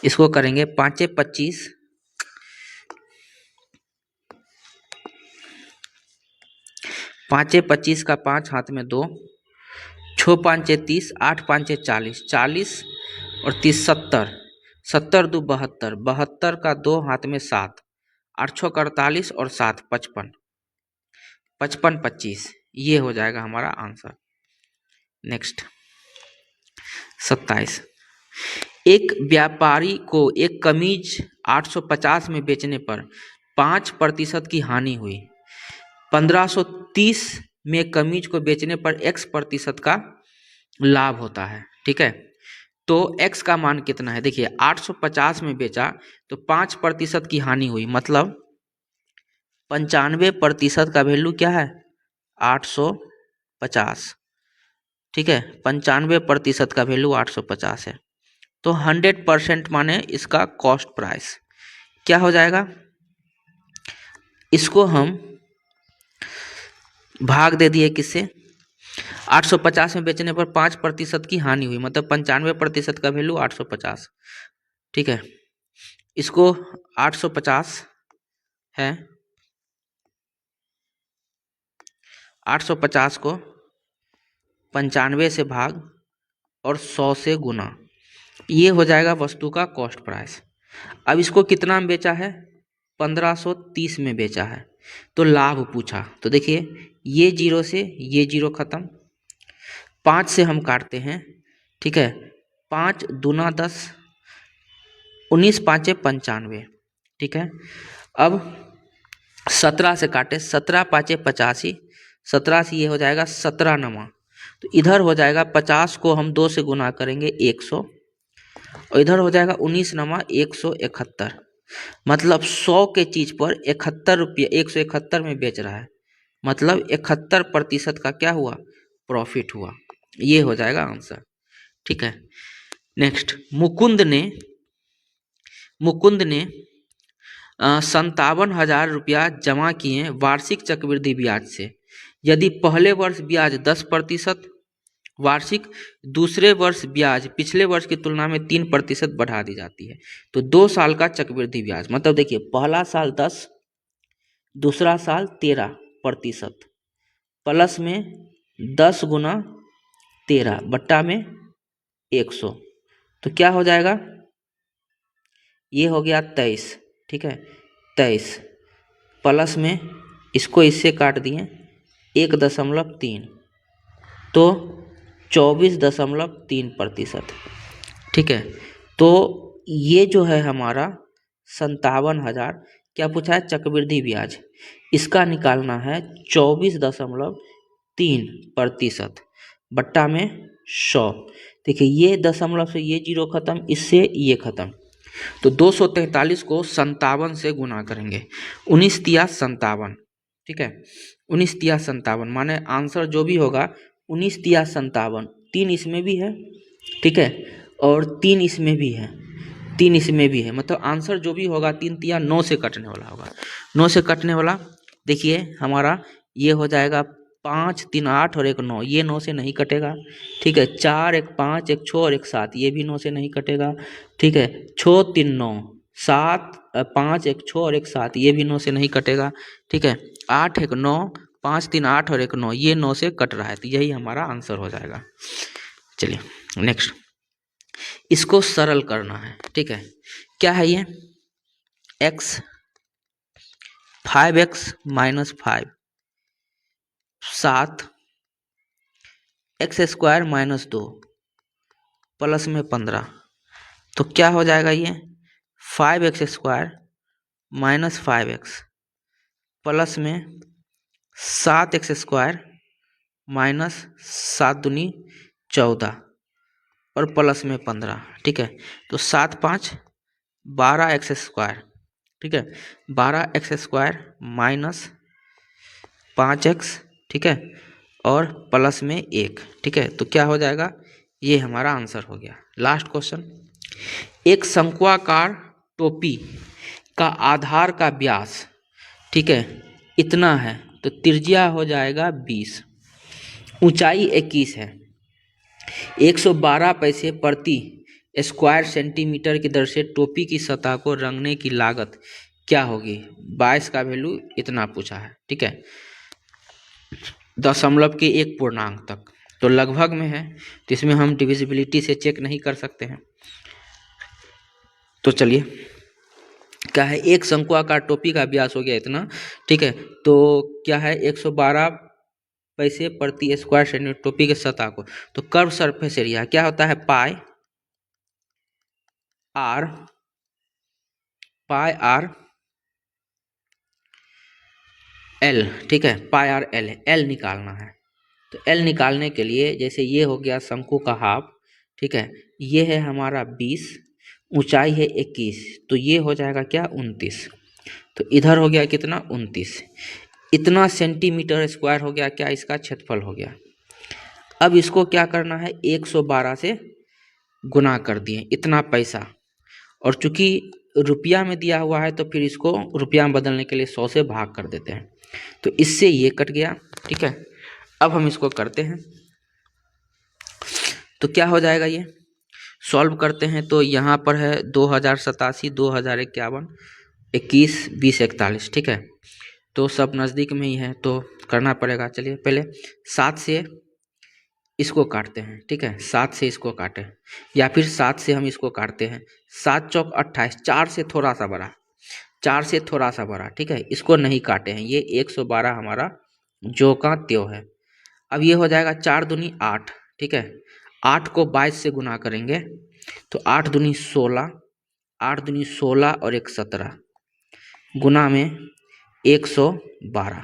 इसको करेंगे 5 25, पाँचे 25 का 5 हाथ में 2, 6 5 30, 8 5 40, 40 और 30 70, 70 2 72, 72 का 2 हाथ में 7, 8 6 48 और 7 55, 55 25, ये हो जाएगा हमारा आंसर। नेक्स्ट 27, एक व्यापारी को एक कमीज 850 में बेचने पर 5% की हानि हुई। 1530 में कमीज को बेचने पर x% का लाभ होता है। ठीक है, तो x का मान कितना है? देखिए 850 में बेचा तो 5% की हानि हुई, मतलब 95% का वैल्यू क्या है? 850। ठीक है, 95% का वैल्यू 850 है। तो 100% माने इसका कॉस्ट प्राइस क्या हो जाएगा? इसको हम भाग दे दिए किससे? 850 में बेचने पर 5% की हानि हुई, मतलब 95% का वैल्यू 850। ठीक है, इसको 850 है, 850 को 95 से भाग और 100 से गुना, ये हो जाएगा वस्तु का कॉस्ट प्राइस। अब इसको कितना में बेचा है? 1530 में बेचा है, तो लाभ पूछा। तो देखिए ये जीरो से ये जीरो खत्म, 5 से हम काटते हैं। ठीक है, 5 दूना 10, 19 5 95। ठीक है, अब 17 से काटे, 17 5 85, 17 से ये हो जाएगा 17 नमा, तो इधर हो जाएगा 50 को हम 2 से गुना करेंगे 100, और इधर हो जाएगा 19 नमा 171, मतलब 100 के चीज पर 71 रुपये 171 में बेच रहा है, मतलब 71% का क्या हुआ? प्रॉफिट हुआ। ये हो जाएगा आंसर। ठीक है, नेक्स्ट मुकुंद ने 57,000 रुपया जमा किए वार्षिक चक्रवृद्धि ब्याज से। यदि पहले वर्ष ब्याज 10% वार्षिक, दूसरे वर्ष ब्याज पिछले वर्ष की तुलना में 3% बढ़ा दी जाती है, तो 2 साल का चक्रवृद्धि ब्याज, मतलब देखिए पहला साल 10, दूसरा साल 13%, प्लस में 10 गुना 13 बट्टा में 100, तो क्या हो जाएगा? ये हो गया 23। ठीक है, 23 प्लस में इसको इससे काट दिए 1.3, तो 24.3%। ठीक है, तो ये जो है हमारा 57,000 क्या पूछा है? चक्रवृद्धि ब्याज, इसका निकालना है 24.3% बट्टा में 100। देखिए ये दशमलव से ये जीरो खत्म, इससे ये खत्म, तो 243 को 57 से गुना करेंगे, 19 तिया 57। ठीक है, 19 तिया 57 माने आंसर जो भी होगा 19 तिया 57, 3 इसमें भी है। ठीक है, और 3 इसमें भी है, 3 इसमें भी है, मतलब आंसर जो भी होगा 3 तिया 9 से कटने वाला होगा, 9 से कटने वाला। देखिए हमारा ये हो जाएगा 5 3 8 और 1 9, ये 9 से नहीं कटेगा। ठीक है, 4 1 5 1 6 और 1 7, ये भी 9 से नहीं कटेगा। ठीक है, 6 3 9, 7 5 1 6 और 1 7, ये भी 9 से नहीं कटेगा। ठीक है, 8 1 9, 5 3 8 और 1 9, ये 9 से कट रहा है, तो यही हमारा आंसर हो जाएगा। चलिए नेक्स्ट, इसको सरल करना है। ठीक है, क्या है ये? x 5x minus 5, 7 x² minus 2 plus में 15, तो क्या हो जाएगा? ये 5x² माइनस 5x प्लस में 7x² माइनस 7 दूनी 14 और प्लस में 15। ठीक है, तो 7 5 12x²। ठीक है, 12x² माइनस 5x। ठीक है, और प्लस में 1। ठीक है, तो क्या हो जाएगा? ये हमारा आंसर हो गया। लास्ट क्वेश्चन, एक शंक्वाकार टोपी का आधार का व्यास, ठीक है, इतना है, तो त्रिज्या हो जाएगा 20, ऊंचाई 21 है, 112 पैसे प्रति स्क्वायर सेंटीमीटर की दर से टोपी की सतह को रंगने की लागत क्या होगी? 22 का वैल्यू इतना पूछा है। ठीक है, दशमलव के एक पूर्णांक तक, तो लगभग में है, तो इसमें हम डिविजिबिलिटी से चेक नहीं कर सकते हैं। तो चलिए, क्या है, एक शंकु आकार टोपी का व्यास हो गया इतना, ठीक है। तो क्या है, 112 पैसे प्रति स्क्वायर सेंटीमीटर टोपी के सतह को। तो कर्व सरफेस एरिया क्या होता है, पाई आर एल, ठीक है, पाई आर एल, एल निकालना है। तो एल निकालने के लिए, जैसे ये हो गया शंकु का हाफ, ठीक है, ये है हमारा 20, ऊंचाई है 21, तो ये हो जाएगा क्या, 29। तो इधर हो गया कितना, 29, इतना सेंटीमीटर स्क्वायर हो गया क्या, इसका क्षेत्रफल हो गया। अब इसको क्या करना है, 112 से गुना कर दिए, इतना पैसा, और चूंकि रुपया में दिया हुआ है तो फिर इसको रुपया में बदलने के लिए 100 से भाग कर देते हैं। तो इससे ये कट गया, ठीक है। अब हम इसको करते हैं, तो क्या हो जाएगा, ये सॉल्व करते हैं। तो यहाँ पर है 2087, 2051, 21, 20, 41, ठीक है। तो सब नज़दीक में ही है, तो करना पड़ेगा। चलिए पहले 7 से इसको काटते हैं, ठीक है, 7 से इसको काटें, या फिर 7 से हम इसको काटते हैं। 7 चौक 28, 4 से थोड़ा सा बड़ा, 4 से थोड़ा सा बड़ा, ठीक है, इसको नहीं काटे हैं। ये 112 हमारा जो का त्यों है। अब ये हो जाएगा 4 दूनी 8, ठीक है, 8 को 22 से गुना करेंगे, तो 8 दूनी 16, 8 दूनी 16 और 1 17, गुना में 112,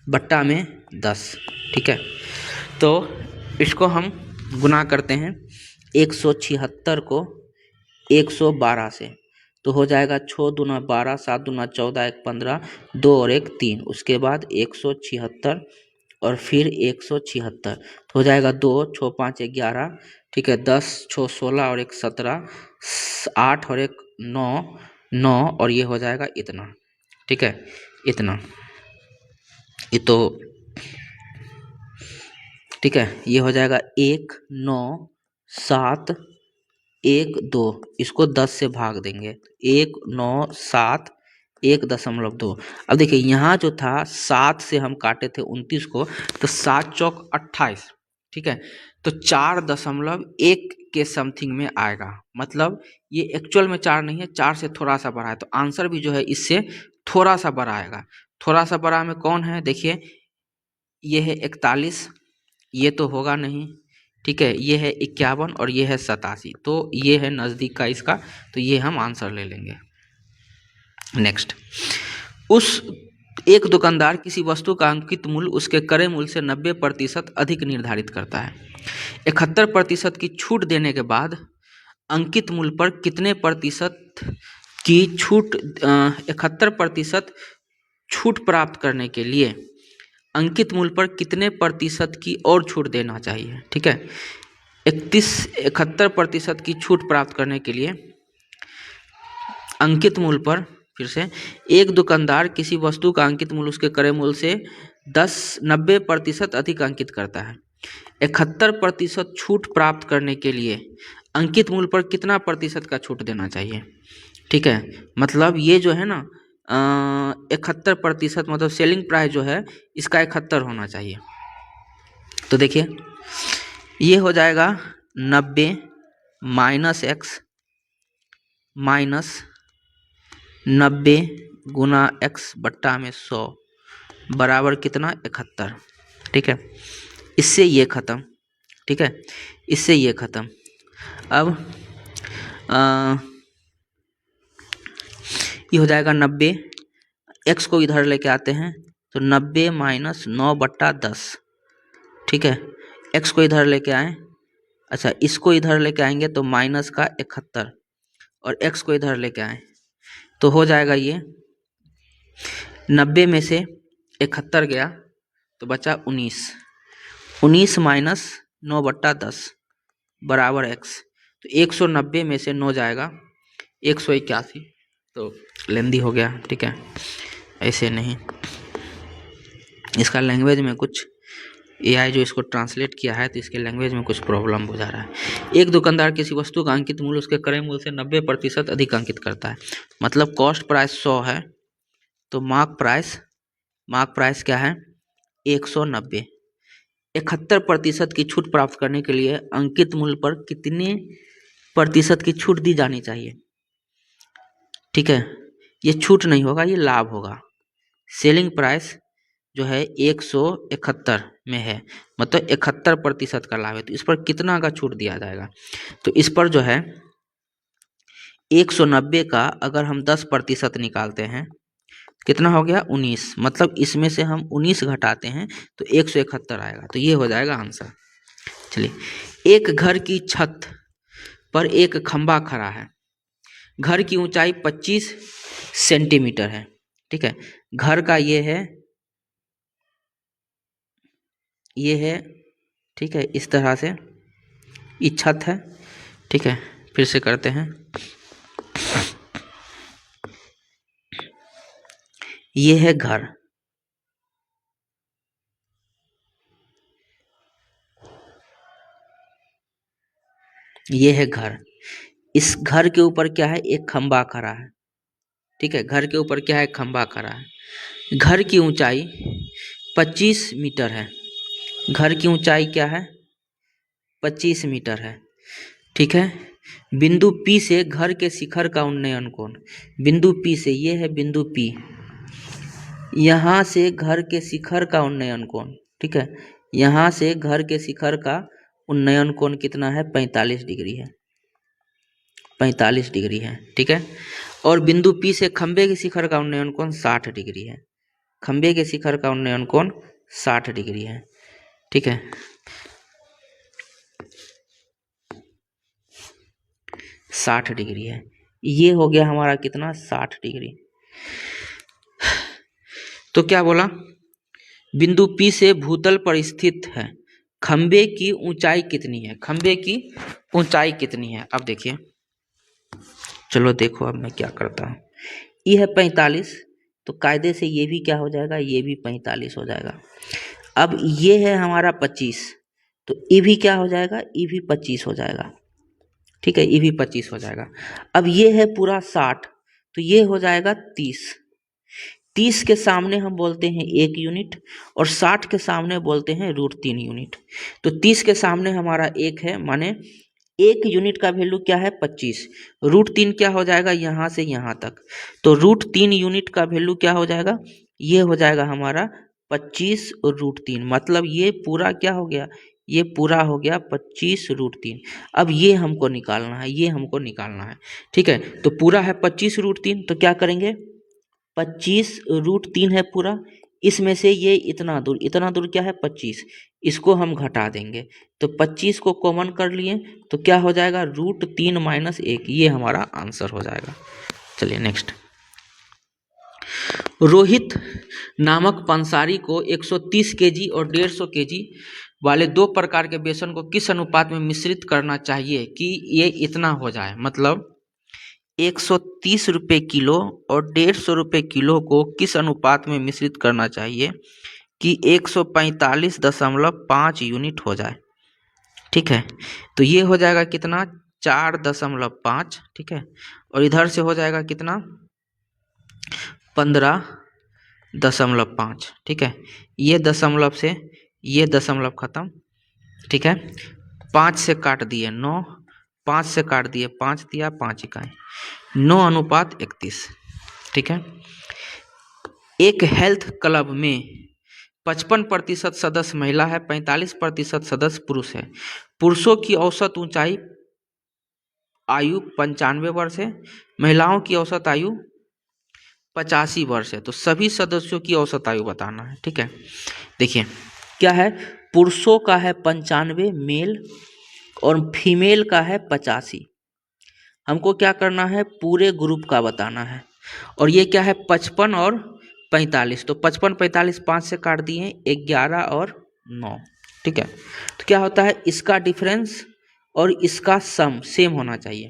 बट्टा में 10, ठीक है। तो इसको हम गुना करते हैं 176 को 112 से, तो हो जाएगा 6 दूना 12, 7 दूना 14, 1 15, 2 और 1 3, उसके बाद 176 और फिर 176, तो हो जाएगा 2, 6 5 11, ठीक है, 10 6 16 और 1 17, 8 और 1 9, 9 और ये हो जाएगा इतना, ठीक है, इतना, ये तो ठीक है, ये हो जाएगा 1 9 7 1 2, इसको 10 से भाग देंगे, 1 9 7 1.2। अब देखिए यहाँ जो था 7 से हम काटे थे 29 को, तो 7 चौक 28, ठीक है, तो 4.1 के समथिंग में आएगा। मतलब ये एक्चुअल में 4 नहीं है, 4 से थोड़ा सा बड़ा है, तो आंसर भी जो है इससे थोड़ा सा बड़ा आएगा। थोड़ा सा बड़ा में कौन है, देखिए ये है 41, ये तो होगा नहीं, ठीक है, ये है 51 और ये है 87, तो ये है नज़दीक का इसका, तो ये हम आंसर ले लेंगे। नेक्स्ट, उस एक दुकानदार किसी वस्तु का अंकित मूल्य उसके क्रय मूल्य से 90% अधिक निर्धारित करता है। 71% की छूट देने के बाद अंकित मूल्य पर कितने प्रतिशत की छूट, 71% छूट प्राप्त करने के लिए अंकित मूल्य पर कितने प्रतिशत की और छूट देना चाहिए, ठीक है। 71% की छूट प्राप्त करने के लिए अंकित मूल्य पर, फिर से, एक दुकानदार किसी वस्तु का अंकित मूल्य उसके क्रय मूल्य से 90% अधिक अंकित करता है। 71% छूट प्राप्त करने के लिए अंकित मूल्य पर कितना प्रतिशत का छूट देना चाहिए, ठीक है। मतलब ये जो है ना 71%, मतलब सेलिंग प्राइस जो है इसका 71 होना चाहिए। तो देखिए ये हो जाएगा 90 माइनस x माइनस 90 गुना x बट्टा में 100 बराबर कितना, 71, ठीक है। इससे ये ख़त्म, ठीक है, इससे ये ख़त्म। अब ये हो जाएगा 90, x को इधर लेके आते हैं, तो 90 माइनस 9 बट्टा 10, ठीक है, x को इधर लेके आए, अच्छा इसको इधर लेके आएंगे तो माइनस का 71, और x को इधर लेके आए तो हो जाएगा ये 90 में से 71 गया तो बचा 19, 19 माइनस 9 बट्टा 10 बराबर x, तो 190 में से 9 जाएगा 181, तो लेंदी हो गया, ठीक है, ऐसे नहीं। इसका लैंग्वेज में कुछ AI जो इसको ट्रांसलेट किया है तो इसके लैंग्वेज में कुछ प्रॉब्लम बुझा रहा है। एक दुकानदार किसी वस्तु का अंकित मूल्य उसके क्रय मूल्य से 90% अधिक अंकित करता है। मतलब कॉस्ट प्राइस 100 है तो मार्क प्राइस क्या है 190। 71% की छूट प्राप्त करने के लिए अंकित मूल्य पर कितने प्रतिशत की छूट दी जानी चाहिए? ठीक है, ये छूट नहीं होगा, ये लाभ होगा। सेलिंग प्राइस जो है 171 में है, मतलब 71% का लाभ है, तो इस पर कितना का छूट दिया जाएगा? तो इस पर जो है 190 का अगर हम 10% निकालते हैं, कितना हो गया? 19। मतलब इसमें से हम 19 घटाते हैं तो 171 आएगा, तो ये हो जाएगा आंसर। चलिए, एक घर की छत पर एक खंभा खड़ा है। घर की ऊंचाई 25 सेंटीमीटर है। ठीक है, घर का ये है, ठीक है, इस तरह से ये छत है। ठीक है, फिर से करते हैं, ये है घर, ये है घर। इस घर के ऊपर क्या है? एक खंभा खड़ा है। ठीक है, घर के ऊपर क्या है? खंभा खड़ा है। घर की ऊंचाई 25 मीटर है। घर की ऊंचाई क्या है? 25 मीटर है। ठीक है, बिंदु P से घर के शिखर का उन्नयन कोण, बिंदु P से, ये है बिंदु P, यहाँ से घर के शिखर का उन्नयन कोण, ठीक है, यहाँ से घर के शिखर का उन्नयन कोण कितना है? 45 डिग्री है, 45 डिग्री है। ठीक है, और बिंदु P से खंबे के शिखर का उन्नयन कोण 60 डिग्री है। खंबे के शिखर का उन्नयन कोण 60 डिग्री है। ठीक है, साठ डिग्री है। ये हो गया हमारा कितना? 60 डिग्री। तो क्या बोला? बिंदु P से भूतल पर स्थित है, खंबे की ऊंचाई कितनी है? खंबे की ऊंचाई कितनी है? अब देखिए, चलो देखो अब मैं क्या करता हूँ। ये है 45, तो कायदे से ये भी क्या हो जाएगा? ये भी 45 हो जाएगा। अब ये है हमारा 25, तो ये भी क्या हो जाएगा? ये भी 25 हो जाएगा। ठीक है, ये भी 25 हो जाएगा। अब ये है पूरा 60, तो ये हो जाएगा 30। 30 के सामने हम बोलते हैं 1 यूनिट, और 60 के सामने बोलते हैं √3 यूनिट। तो 30 के सामने हमारा 1 है, माने 1 यूनिट का वैल्यू क्या है? 25। √3 क्या हो जाएगा? यहाँ से यहाँ तक, तो √3 यूनिट का वैल्यू क्या हो जाएगा? ये हो जाएगा हमारा 25 √3, मतलब ये पूरा क्या हो गया? ये पूरा हो गया 25 √3। अब ये हमको निकालना है, ये हमको निकालना है। ठीक है, तो पूरा है 25 √3, तो क्या करेंगे? 25 √3 है पूरा, इसमें से ये इतना दूर क्या है? 25, इसको हम घटा देंगे, तो 25 को कॉमन कर लिए, तो क्या हो जाएगा? √3 - 1, ये हमारा आंसर हो जाएगा। चलिए नेक्स्ट। रोहित नामक पंसारी को 130 केजी और 150 केजी वाले 2 प्रकार के बेसन को किस अनुपात में मिश्रित करना चाहिए कि ये इतना हो जाए? मतलब 130 रुपये किलो और 150 रुपये किलो को किस अनुपात में मिश्रित करना चाहिए कि 145.5 यूनिट हो जाए? ठीक है, तो ये हो जाएगा कितना? 4.5। ठीक है, और इधर से हो जाएगा कितना? 15.5। ठीक है, ये दशमलव से ये दशमलव खत्म। ठीक है, 5 से काट दिए 9, 5 से काट दिए 5 दिया, 5 इकाई, 9:31। ठीक है, एक हेल्थ क्लब में 55% सदस्य महिला है, 45% सदस्य पुरुष है। पुरुषों की औसत ऊंचाई आयु 95 वर्ष है, महिलाओं की औसत आयु 85 वर्ष है। तो सभी सदस्यों की औसत आयु बताना है। ठीक है, देखिए क्या है, पुरुषों का है 95 मेल और फीमेल का है 85। हमको क्या करना है? पूरे ग्रुप का बताना है। और ये क्या है? 55 और 45, तो 55 45 5 से काट दिए 11 और 9। ठीक है, तो क्या होता है? इसका डिफरेंस और इसका सम सेम होना चाहिए,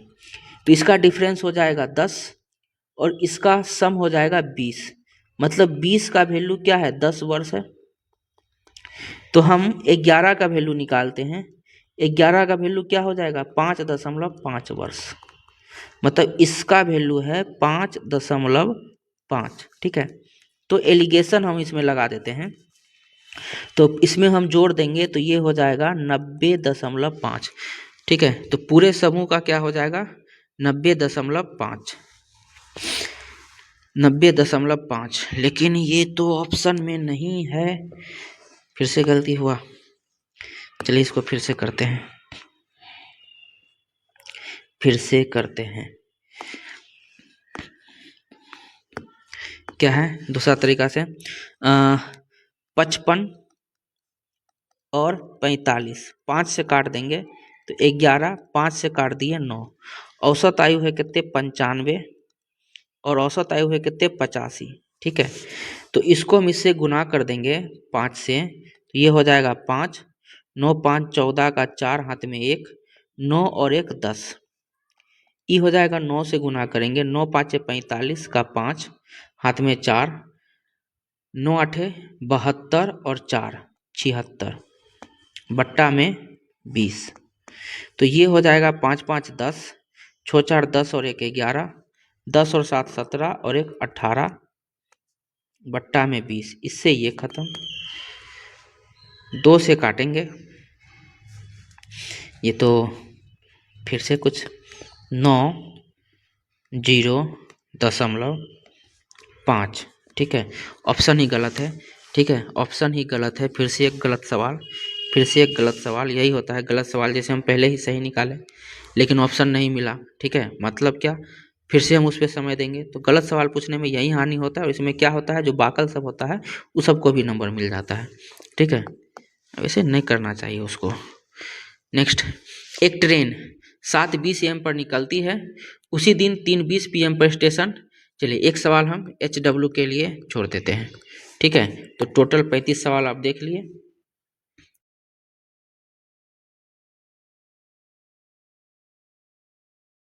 तो इसका डिफरेंस हो जाएगा 10 और इसका सम हो जाएगा 20, मतलब 20 का वैल्यू क्या है? 10 वर्ष है। तो हम 11 का वैल्यू निकालते हैं, 11 का वैल्यू क्या हो जाएगा? 5.5 वर्ष, मतलब इसका वैल्यू है 5.5। ठीक है, तो एलिगेशन हम इसमें लगा देते हैं। तो इसमें हम जोड़ देंगे तो ये हो जाएगा 90.5। ठीक है, तो पूरे समूह का क्या हो जाएगा 90.5, 90.5। लेकिन ये तो ऑप्शन में नहीं है, फिर से गलती हुआ। चलिए इसको फिर से करते हैं, क्या है दूसरा तरीका से 55 और 45, 5 से काट देंगे तो 11, 5 से काट दिए 9। औसत आयु है कितने 95 और औसत आयु है कितने 85। ठीक है, तो इसको हम इससे गुना कर देंगे 5 से, तो ये हो जाएगा 5, 9 5 14 का 4 हाथ में 1, 9 और 1 10। ई हो जाएगा 9 से गुना करेंगे, 9 5 45 का 5 हाथ में 4, 9 8 72 और 4 76 बट्टा में 20। तो ये हो जाएगा 5 5 10, 6 4 10 और 1 11, 10 और 7 17 और 1 18 बट्टा में 20। इससे ये खत्म, 2 से काटेंगे, ये तो फिर से कुछ 9.0.5। ठीक है, ऑप्शन ही गलत है। ठीक है, ऑप्शन ही गलत है। फिर से एक गलत सवाल, यही होता है गलत सवाल, जैसे हम पहले ही सही निकाले लेकिन ऑप्शन नहीं मिला। ठीक है, मतलब क्या, फिर से हम उस पर समय देंगे। तो गलत सवाल पूछने में यही हानि होता है, और इसमें क्या होता है जो बाकल सब होता है उस सबको भी नंबर मिल जाता है। ठीक है, वैसे नहीं करना चाहिए उसको। नेक्स्ट, एक ट्रेन 7:20 AM पर निकलती है, उसी दिन 3:20 PM पर स्टेशन। चलिए एक सवाल हम HW के लिए छोड़ देते हैं। ठीक है, तो टोटल 35 सवाल आप देख लिए।